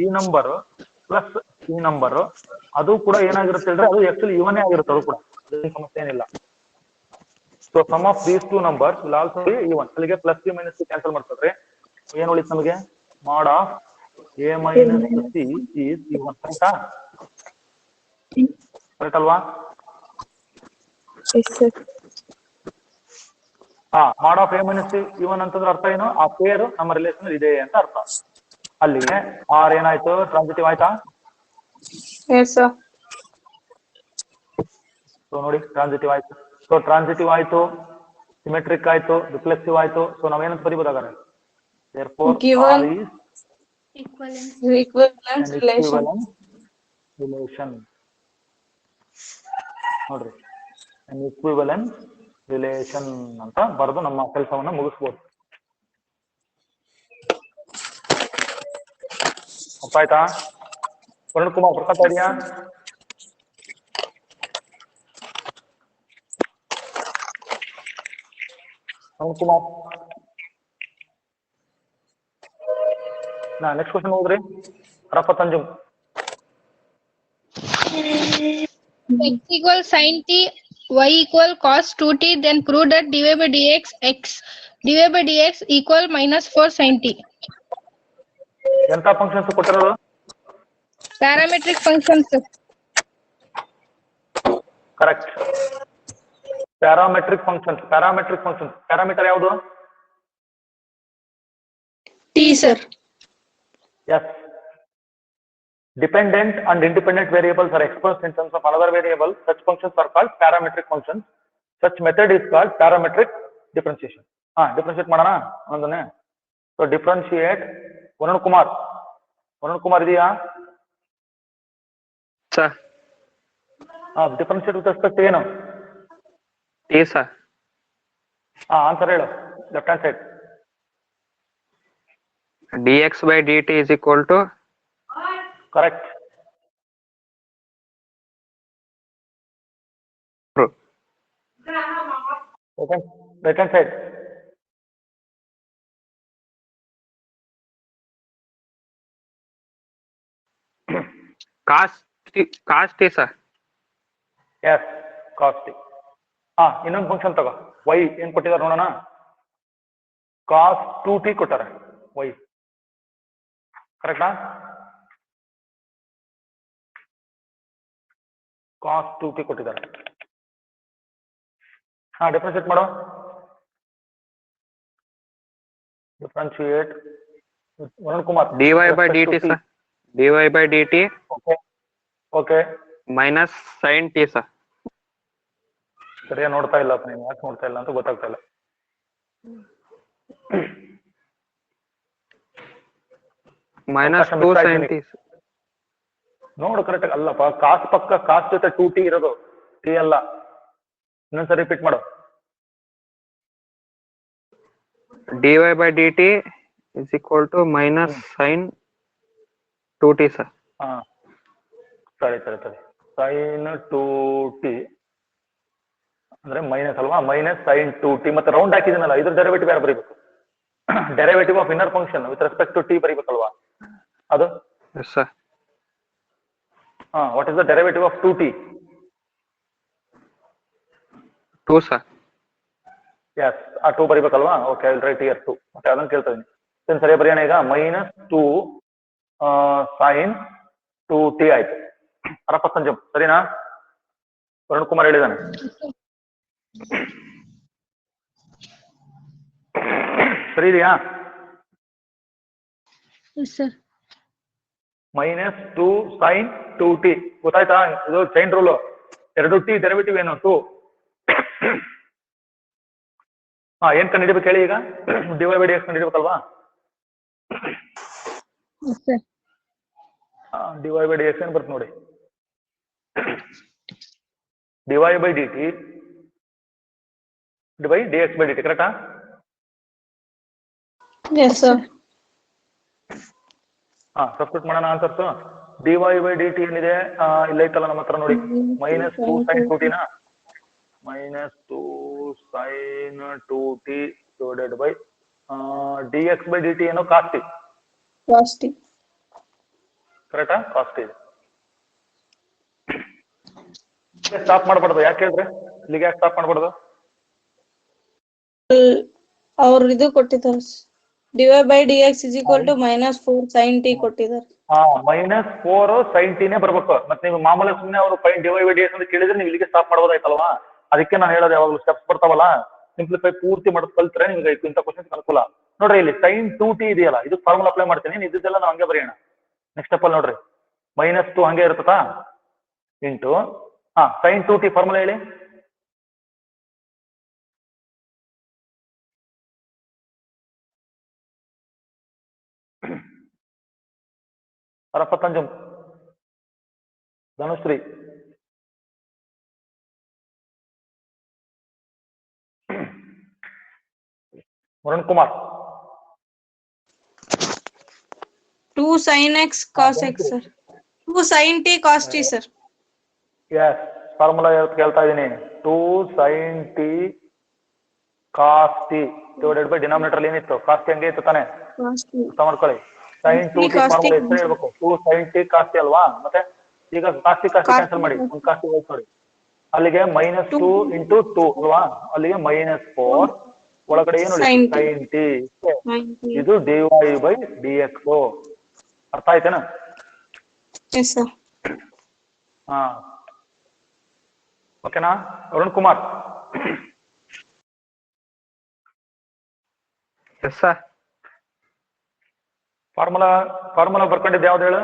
ಈ ನಂಬರ್ ಪ್ಲಸ್ ಈ ನಂಬರ್ ಅದು ಕೂಡ ಏನಾಗಿರುತ್ತೆ ಅಂದ್ರೆ ಅದು ಆಕ್ಚುಲಿ ಇವನೇ ಆಗಿರುತ್ತೆ. ಅದು ಕೂಡ ಸಮಸ್ಯೆ ಏನಿಲ್ಲ. So sum of these two numbers will also be even. ಅಲ್ಲಿಗೆ plus C minus C cancel ಮಾಡ್ತದ್ರಿ. ಏನ್ ಉಳಿತು ನಮಗೆ? Mod of A minus C is even. ಕರೆಕ್ಟಾ? ಕರೆಕ್ಟ್ ಅಲ್ವಾ? Yes, sir. Mod of A minus even ಅಂತಂದ್ರೆ ಅರ್ಥ ಏನು, ಆ ಪೇರ್ ನಮ್ಮ ರಿಲೇಷನ್ ಇದೆ ಅಂತ ಅರ್ಥ. ಅಲ್ಲಿಗೆ ಆರ್ ಏನಾಯ್ತು, ಟ್ರಾನ್ಸಿಟಿವ್ ಆಯ್ತಾ? Yes, sir. ಸೊ ನೋಡಿ ಟ್ರಾನ್ಸಿಟಿವ್ ಆಯ್ತು. ಸೊ ಟ್ರಾನ್ಸಿಟಿವ್ ಆಯ್ತು, ಸಿಮೆಟ್ರಿಕ್ ಆಯ್ತು, ರಿಫ್ಲೆಕ್ಸಿವ್ ಆಯ್ತು. ಸೊ ನಾವೇನಂತ ಬರೀಬೋದಾಗಾರೆ, therefore Given R is Equivalence. equivalence an relation. equivalent relation. ನೋಡ್ರಿ, an equivalent relation ಅಂತ ಬರೆದು ನಮ್ಮ ಕೆಲಸವನ್ನ ಮುಗಿಸ್ಬೋದು. ಅರ್ಥ ಆಯ್ತಾ? ವರುಣ್ ಕುಮಾರ್ ಬರ್ತಾ ಇದೆಯಾ? ವರುಣ್ ಕುಮಾರ್, ನೆಕ್ಸ್ಟ್ ಕ್ವಶನ್ ಹೋದ್ರಿ. ರಫತ್ Anjum. X equal sin t, y equal cos 2t, then prove that dy by dx, dy by dx equal minus 4 sin t. ಎಂತ ಫಂಕ್ಷನ್ಸ್ ಕೊಟ್ಟಿರೋದು? Parametric functions. Correct. Parametric functions. Parameter ಯಾವುದು? T, sir. Yes. Dependent and independent variables are expressed in terms of another variable. Such functions are called parametric functions. Such method is called parametric differentiation. Differentiate ಮಾಡೋಣ ಒಂದನ್ನೇ. So differentiate. Varun Kumar ಇದೆಯಾ? sir. Differentiate with respect ಏನು? T sir. Answer ಹೇಳು. Left hand side. dx by dt is equal to correct. true. Right hand side. cos t sir. Yes, cos t. ಇನ್ನೊಂದು function ತಗೋ. Y ಏನ್ ಕೊಟ್ಟಿದ್ದಾರೆ ನೋಡೋಣ. ಕಾಸ್ 2t ಕೊಟ್ಟಾರೆ. Y ಕರೆಕ್ಟಾ? ಕಾಸ್ 2t ಕೊಟ್ಟಿದ್ದಾರೆ. Differentiate ಮಾಡೋ. Differentiate Varun Kumar. dy by dt sir. dy by dt okay. minus sin t sir. ಸರಿಯಾಗಿ ನೋಡ್ತಾ ಇಲ್ಲ ನೀವು, ಯಾಕೆ ನೋಡ್ತಾ ಇಲ್ಲ ಅಂತ ಗೊತ್ತಾಗ್ತಾ ಇಲ್ಲ. minus 2 sin t sir. ನೋಡು ಕರೆಕ್ಟ್ ಅಲ್ಲಪ್ಪ. ಕಾಸ್ ಪಕ್ಕ ಕಾಸ್ ಜೊತೆ 2t ಇರೋದು, ಟಿ ಅಲ್ಲ. ಇನ್ನೊಂದ್ಸರಿ ರಿಪೀಟ್ ಮಾಡು. dy by dt is equal to minus sin 2t sir. ಸರಿ. sin 2t ಅಂದ್ರೆ ಮೈನಸ್ ಅಲ್ವಾ? Minus sin 2t. ಮತ್ತೆ ರೌಂಡ್ ಹಾಕಿದನಲ್ಲ, ಇದ್ರ ಡೆರಿವೇಟಿವ್ ಯಾರು ಬರೀಬೇಕು? Derivative of inner function with respect to t ಬರೀಬೇಕಲ್ವಾ ಅದು? yes sir. What is the derivative of 2t? 2 sir. Yes, 2 ಬರೀಬೇಕಲ್ವಾ? Okay, I will write here 2. ಮತ್ತೆ ಅದನ್ನ ಕೇಳ್ತಾ ಇದೀನಿ. ಸರಿಯಾಗಿ ಬರೆಯೋಣ ಈಗ. ಮೈನಸ್ 2 sin 2t ಆಯ್ತು. ಅರಪ್ಪ ಸಂಜಮ್ ಸರಿನಾ? ವರುಣ್ ಕುಮಾರ್ ಹೇಳಿದಾನೆ. ಸರಿ ಇದೆಯಾ? Yes, sir. Minus 2 sin 2t ಗೊತ್ತಾಯ್ತಾ? ಇದು ಚೈನ್ ರೂಲ್. 2t ಡೆರಿವೇಟಿವ್ ಏನು? 2. ಏನ್ ಕಂಡು ಹಿಡಿಬೇಕು ಹೇಳಿ ಈಗ? dy by dx ಕಂಡು ಹಿಡಿಬೇಕಲ್ವಾ? Yes, sir. dy by dx ಏನ್ ಬರುತ್ತೆ ನೋಡಿ. dy by dt by dx by dt ಕರೆಕ್ಟಾ? Yes, sir. ಸಬ್ಸ್ಟಿಟ್ಯೂಟ್ ಮಾಡೋಣ ಆನ್ಸರ್ಸ್. dy by dt ಏನಿದೆ ಇಲ್ಲ ಐತಲ್ಲ ನಮ್ಮ ಹತ್ರ ನೋಡಿ. ಮೈನಸ್ 2 sin 2t ನಾ? Minus 2 sin 2t divided by dx by dt ಏನೋ ಕಾಸ್ಟ್ t. Cos t. ಕರೆಕ್ಟಾ? ಕಾಸ್ಟ್ ಇದೆ. ಸ್ಟಾಪ್ ಮಾಡಬಾರ್ದು. ಯಾಕೆ ಹೇಳಿದ್ರೆ ಇಲ್ಲಿಗೆ ಯಾಕೆ ಸ್ಟಾಪ್ ಮಾಡಬಾರ್ದು? ಅವ್ರು ಇದು ಕೊಟ್ಟಿದ್ದಾರೆ. dy by dx is equal to minus 4 sin t ಕೊಟ್ಟಿದ್ದಾರೆ. ಮೈನಸ್ 4 sin t ನೇ ಬರ್ಬೇಕು. ಮತ್ತೆ ನೀವು ಮಾಮೂಲಿ ಸುಮ್ಮನೆ ಅವರು dy by dx ಅಂತ ಕೇಳಿದ್ರೆ ನೀವು ಇಲ್ಲಿಗೆ ಸ್ಟಾಪ್ ಮಾಡ್ಬೋದಾಯ್ತಲ್ವಾ? ಅದಕ್ಕೆ ನಾನು ಹೇಳೋದು, ಯಾವಾಗಲೂ ಸ್ಟೆಪ್ಸ್ ಬರ್ತಾವಲ್ಲ ಸಿಂಪ್ಲಿಫೈ ಪೂರ್ತಿ ಮಾಡೋದು ಕಲ್ತ್ರೆ ನಿಮ್ಗೆ ಇಂಥ ಕ್ವಶನ್ಸ್ ಅನುಕೂಲ. ನೋಡ್ರಿ ಇಲ್ಲಿ sin 2t ಇದೆಯಲ್ಲ, ಇದು ಫಾರ್ಮುಲಾ ಅಪ್ಲೈ ಮಾಡ್ತೀನಿ, ಇದೆಲ್ಲ ನಾವು ಹಂಗೆ ಬರೆಯೋಣ. ನೆಕ್ಸ್ಟ್ ಸ್ಟೆಪ್ ಅಲ್ಲಿ ನೋಡ್ರಿ -2 ಹಂಗೆ ಇರ್ತದಾ ಇಂಟು sin 2t ಫಾರ್ಮುಲಾ ಹೇಳಿ. ಅರಪ್ಪತ್ತಂಜು Dhanushree Varun Kumar 2 sin x cos x sir. 2 sin t cos t sir. Yes formula ಕೇಳ್ತಾ ಇದೀನಿ. 2 sin t cos t divided by denominator ಏನಿತ್ತು cos t ಹಂಗೆ ಇತ್ತು ತಾನೆ, Cos t. ಅರ್ಥ ಮಾಡ್ಕೊಳ್ಳಿ. sin 2t ಫಾರ್ಮುಲಾ ಹೆಸರು ಹೇಳ್ಬೇಕು, 2 sin t cos t ಅಲ್ವಾ. ಮತ್ತೆ ಈಗ cos t ಕ್ಯಾನ್ಸಲ್ ಮಾಡಿ, ಒಂದು cos t ನೋಡಿ, ಅಲ್ಲಿಗೆ -2 ಇಂಟು 2 ಅಲ್ವಾ, ಅಲ್ಲಿಗೆ -4 ಒಳಗಡೆ ಏನು sin t, ಇದು dy ಬೈ dx. ಅರ್ಥ ಆಯ್ತೇನಾ? Yes sir. ಹಾ ಓಕೆನಾ Varun Kumar? Yes sir. Formula ಬರ್ಕೊಂಡಿದ್ದೆ ಯಾವ್ದು ಹೇಳು?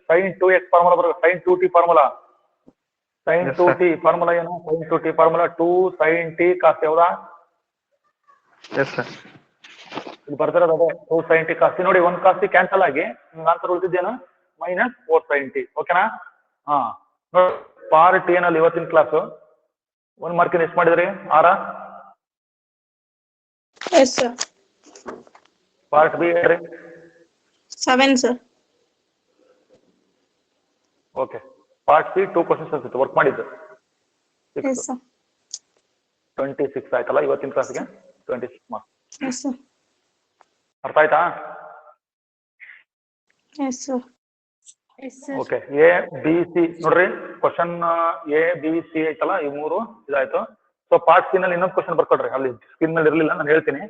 sin 2x formula sin 2t formula. sin 2t formula ಏನು? sin 2t formula 2 sin t cos ಯಾವ್ದಾ? Yes sir. ಇಲ್ಲಿ ಬರ್ತಿರೋದು ಅದೇ 2 sin t cos. ನೋಡಿ ಒಂದು cos t ಕ್ಯಾನ್ಸಲ್ ಆಗಿ ನಿಮ್ಗೆ ಆನ್ಸರ್ ಉಳಿದಿದ್ದೇನು? -4 sin t. ಓಕೆನಾ? ನೋಡಿ ಪಾರ್ಟ್ ಏನಲ್ಲಿ ಇವತ್ತಿನ ಕ್ಲಾಸ್ 1 ಮಾರ್ಕಿನ ಎಷ್ಟು ಮಾಡಿದ್ರಿ? 6? Yes sir. ಪಾರ್ಟ್ ಬಿ ಹೇಳ್ರಿ. 7 sir. Okay, part C 2 questions ಅನ್ಸುತ್ತೆ ವರ್ಕ್ ಮಾಡಿದ್ದು. Yes sir. 26 ಆಯ್ತಲ್ಲ ಇವತ್ತಿನ ಕ್ಲಾಸ್ಗೆ? 26 ಮಾರ್ಕ್ಸ್. Yes sir. ಅರ್ಥ ಆಯ್ತಾ? Yes sir. Yes sir. Okay, A B C ನೋಡ್ರಿ, ಕ್ವಶನ್ ಎ ಬಿ ಸಿ ಐತಲ್ಲ, ಈ 3 ಇದಾಯ್ತು. ಸೊ ಪಾರ್ಟ್ ಸಿ ನಲ್ಲಿ ಇನ್ನೊಂದು ಕ್ವಶನ್ ಬರ್ಕೊಡ್ರಿ, ಅಲ್ಲಿ ಸ್ಕ್ರೀನ್ ಮೇಲೆ ಇರಲಿಲ್ಲ, ನಾನು ಹೇಳ್ತೀನಿ.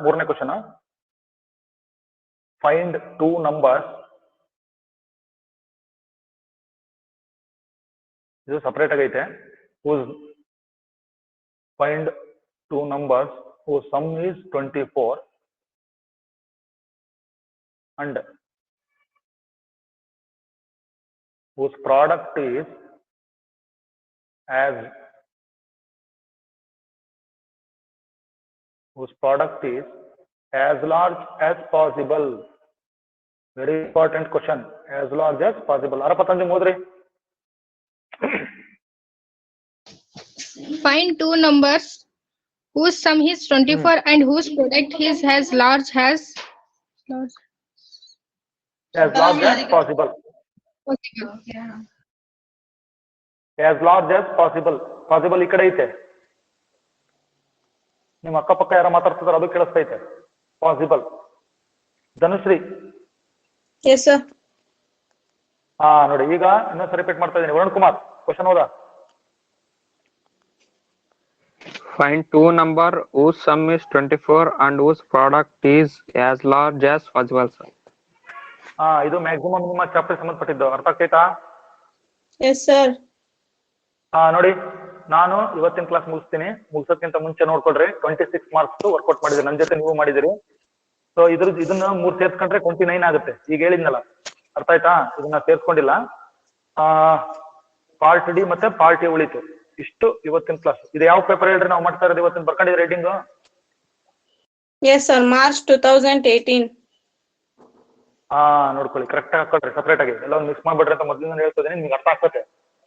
ಮೂರನೇ ಕ್ವಶನ್, ಫೈಂಡ್ 2 ನಂಬರ್ಸ್. ಇದು ಸಪರೇಟ್ ಆಗೈತೆ. Find 2 numbers whose sum is 24 and whose product is as large as possible. Very important question, as large as possible. Arapatanju modri. Find 2 numbers whose sum is 24 and whose product is as large as possible. As large as possible. Possible ಈ ಕಡೆ ಐತೆ, ನಿಮ್ಮ ಅಕ್ಕಪಕ್ಕ ಯಾರ ಮಾತಾಡ್ತಿದಾರೆ ಅದು ಕೇಳಿಸ್ತೈತೆ. Possible. Dhanushree. Yes sir. ನೋಡಿ ಈಗ ಇನ್ನೊಂದ್ಸರಿ ರಿಪೀಟ್ ಮಾಡ್ತಾ ಇದ್ದೀನಿ. ವರುಣ್ ಕುಮಾರ್ ಕ್ವಶನ್ ಓದಾ. Find 2 number whose sum is 24 and whose product is as large as possible, sir. ಇದು ಮ್ಯಾಕ್ಸಿಮಮ್ ನಿಮ್ಮ ಚಾಪ್ಟರ್ ಸಂಬಂಧಪಟ್ಟಿದ್ದು. ಅರ್ಥ ಆಗ್ತೈತಾ? Yes sir. ನೋಡಿ, ನಾನು ಇವತ್ತಿನ ಕ್ಲಾಸ್ ಮುಗಿಸೋಕ್ಕಿಂತ ಮುಂಚೆ ನೋಡ್ಕೊಳ್ರಿ, 26 ಮಾರ್ಕ್ಸ್ ವರ್ಕೌಟ್ ಮಾಡಿದ್ರಿ, ನನ್ನ ಜೊತೆ ನೀವು ಮಾಡಿದಿರಿ. ಸೊ ಇದನ್ನ 3 ಸೇರ್ಸ್ಕೊಂಡ್ರೆ 29 ಆಗುತ್ತೆ. ಈಗ ಹೇಳಿದ್ನಲ್ಲ, ಅರ್ಥ ಆಯ್ತಾ? ಇದನ್ನ ಸೇರ್ಸ್ಕೊಂಡಿಲ್ಲ. ಪಾರ್ಟ್ ಡಿ ಮತ್ತೆ ಪಾರ್ಟ್ ಎ ಉಳಿತು. ಇಷ್ಟು ಇವತ್ತಿನ ಕ್ಲಾಸ್. ಇದು ಯಾವ ಪೇಪರ್ ಹೇಳ್ರಿ ನಾವು ಮಾಡ್ತಾ ಇರೋದು ಇವತ್ತಿನ? ಬರ್ಕೊಂಡಿದ್ರಿ ರೈಟಿಂಗ್? Yes sir. March 2018. ನೋಡ್ಕೊಳ್ಳಿ, ಕರೆಕ್ಟ್ ಆಗಿ ಹಾಕೊಳ್ರಿ, ಸಪರೇಟ್ ಆಗಿ. ಎಲ್ಲ ಮಿಸ್ ಮಾಡ್ಬಿಡ್ರಿ ಅಂತ ಮೊದಲಿಂದ ಹೇಳ್ತಿದ್ದೀನಿ, ನಿಮ್ಗೆ ಅರ್ಥ ಆಗ್ತದೆ.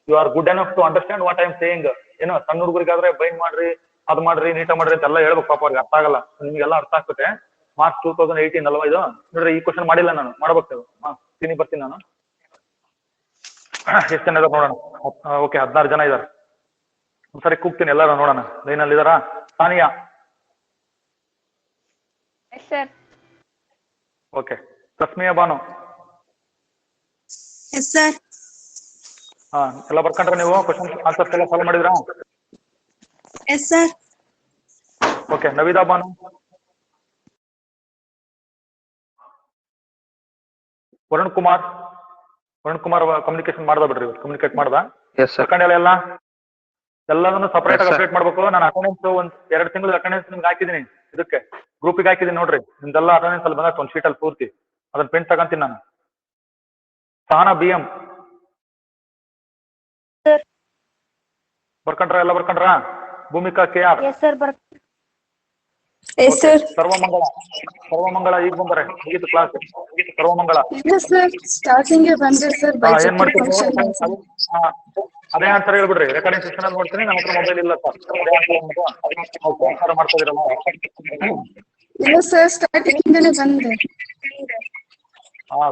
You are good enough to understand what I am saying. ಏನೋ ಸಣ್ಣ ಹುಡುಗರಿಗಾದ್ರೆ ಬೈಂಡ್ ಮಾಡ್ರಿ, ಅದ್ ಮಾಡ್ರಿ, ನೀಟಾಗಿ ಮಾಡ್ರಿ ಅಂತ ಎಲ್ಲ ಹೇಳ್ಬೇಕು, ಪಾಪ ಅವ್ರಿಗೆ ಅರ್ಥ ಆಗಲ್ಲ. ನಿಮ್ಗೆಲ್ಲ ಅರ್ಥ ಆಗ್ತದೆ. ಮಾರ್ಚ್ 2018 ಅಲ್ವಾ ಇದು? ನೋಡ್ರಿ, ಈ ಕ್ವಶನ್ ಮಾಡಿಲ್ಲ ನಾನು, ಮಾಡ್ಬೇಕು. ಬರ್ತೀನಿ ನಾನು. ಎಷ್ಟು ಜನ ಇದಾರೆ ನೋಡೋಣ. ಓಕೆ, 16 ಜನ ಇದಾರೆ. ಒಂದ್ಸರಿ ಕೂಗ್ತೀನಿ, ಎಲ್ಲಾರು ನೋಡೋಣ. ಲೈನಲ್ಲಿ ಇದಾರಾ? ಸಾನಿಯಾ. ಓಕೆ. ರಶ್ಮಿಯಾ ಬಾನು. Yes sir. ಎಲ್ಲ ಬರ್ಕೊಂಡ್ರೆ ನೀವು ಕ್ವಶನ್ ಆನ್ಸರ್ಸ್ ಎಲ್ಲ ಸಾಲ್ವ್ ಮಾಡಿದ್ರಾ? Yes sir. Okay. Navida Banu. Varun Kumar communication ಮಾಡ್ದ ಬಿಡ್ರಿ, ಕಮ್ಯುನಿಕೇಟ್ ಮಾಡ್ದ. Yes sir. ಬರ್ಕೊಂಡೆಲ್ಲ ಎಲ್ಲ ಎಲ್ಲದನ್ನು ಸಪರೇಟ್ Yes, ಆಗಿ sir. ಅಪ್ಡೇಟ್ ಮಾಡ್ಬೇಕು. ನಾನು ಅಟೆಂಡೆನ್ಸ್ ಒಂದ್ 2 ತಿಂಗಳ ಅಟೆಂಡೆನ್ಸ್ ನಿಮ್ಗೆ ಹಾಕಿದೀನಿ, ಇದಕ್ಕೆ ಗ್ರೂಪಿಗೆ ಹಾಕಿದೀನಿ ನೋಡ್ರಿ. ನಿಮ್ದೆಲ್ಲ ಅಟೆಂಡೆನ್ಸ್ ಅಲ್ಲಿ ಬಂದ ಒಂದು ಶೀಟ್ ಅಲ್ಲಿ ಪೂರ್ತಿ ಅದನ್ನ ಪ್ರಿಂಟ್ ತಗೊಂತೀನಿ ನಾನು. ಸಹನಾ BM ಬರ್ಕೊಂಡ್ರ? ಎಲ್ಲ ಬರ್ಕೊಂಡ್ರ? Bhoomika KR, Yes, sir. Sarvamangala ಈಗ ಬಂದರೆ ಮುಗೀತು class. Sarvamangala Yes, sir. Starting ಗೆ ಬಂದ್ರೆ sir ಏನ್ budget ಮಾಡ್ತೀವಿ function ನೀವು? ಅದೇ ಆನ್ಸರ್ ಹೇಳ್ಬಿಡ್ರಿ. ರೆಕಾರ್ಡಿಂಗ್ ಸೆಕ್ಷನ್ ಅಲ್ಲಿ ನೋಡ್ತೀನಿ, ನಮ್ಮ ಹತ್ರ ಮೊಬೈಲ್ ಇಲ್ಲ ಸರ್. ಅದೇ ಆನ್ಸರ್ ಮಾಡ್ತಾ ಇದೀರಲ್ಲ. ಇಲ್ಲ sir, starting ಇಂದನೇ ಬಂದೆ.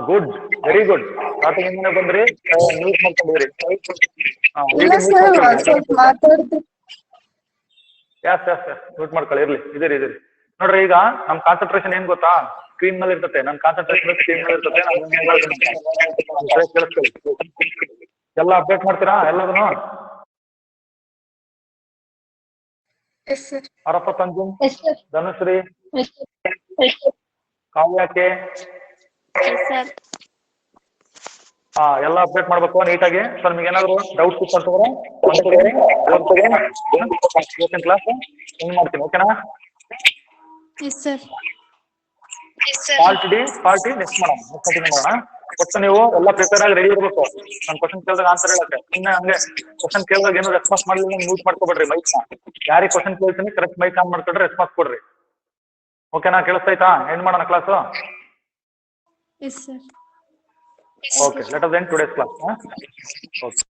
Good, very good. ಸ್ಟಾರ್ಟಿಂಗ್ ಇಂದನೇ ಬಂದ್ರಿ, ಮ್ಯೂಟ್ ಮಾಡ್ಕೊಂಡಿದ್ರಿ. ಇಲ್ಲ sir, ಸ್ವಲ್ಪ ಮಾತಾಡ್ದೆ. ಎಸ್ ಮ್ಯೂಟ್ ಮಾಡ್ಕೊಳ್ಳಿ, ಇರ್ಲಿ. ನೋಡ್ರಿ, ಈಗ ನಮ್ ಕಾನ್ಸಂಟ್ರೇಷನ್ ಏನ್ ಗೊತ್ತಾ? ಸ್ಕ್ರೀನ್ ಮೇಲೆ ಇರ್ತದೆ. ನಮ್ ಕಾನ್ಸಂಟ್ರೇಷನ್ ಸ್ಕ್ರೀನ್ ಮೇಲೆ ಇರ್ತದೆ. ಕೇಳಿಸ್ಕೊಳ್ಳಿ. ಎಲ್ಲ ಅಪ್ಡೇಟ್ ಮಾಡ್ತೀರಾ ಎಲ್ಲದನ್ನು? Yes, sir. Harappa ಸಂಜುನ್, Yes, sir. Dhanushree, Yes, sir. Yes, sir. ಕಾವ್ಯಕ್ಕೆ ಎಲ್ಲ ಅಪ್ಡೇಟ್ ಮಾಡ್ಬೇಕು ನೀಟಾಗಿ. ಸೊ ನಿಮ್ಗೆ ಏನಾದ್ರು ಡೌಟ್ಸ್ ಇತ್ತು ಅಂತಂದ್ರೆ ಇವತ್ತಿನ ಕ್ಲಾಸ್ ಹೆಂಗ್ ಮಾಡ್ತೀನಿ, ಓಕೆನಾ? Yes sir. ಪಾರ್ಟಿ ನೆಕ್ಸ್ಟ್ ಮಾಡೋಣ. ಫಸ್ಟ್ ನೀವು ಎಲ್ಲ ಪ್ರಿಪೇರ್ ಆಗಿ ರೆಡಿ ಇರ್ಬೇಕು. ನಾನು ಕ್ವಶನ್ ಕೇಳಿದಾಗ ಆನ್ಸರ್ ಹೇಳಕ್ಕೆ. ಸುಮ್ಮನೆ ಹಂಗೆ ಕ್ವಶನ್ ಕೇಳಿದಾಗ ಏನು ರೆಸ್ಪಾನ್ಸ್ ಮಾಡಲಿಲ್ಲ ಮ್ಯೂಟ್ ಮಾಡ್ಕೊಬೇಡ್ರಿ ಮೈಕ್ ನ. ಯಾರಿಗೆ ಕ್ವಶನ್ ಕೇಳ್ತೀನಿ ಕರೆಕ್ಟ್ ಮೈಕ್ ಆನ್ ಮಾಡ್ಕೊಂಡ್ರೆ ರೆಸ್ಪಾನ್ಸ್ ಕೊಡ್ರಿ, ಓಕೆನಾ? ಕೇಳಿಸ್ತಾಯ್ತಾ? ಎಂಡ್ ಮಾಡೋಣ class? Yes sir. Okay, let us end today's class. Okay.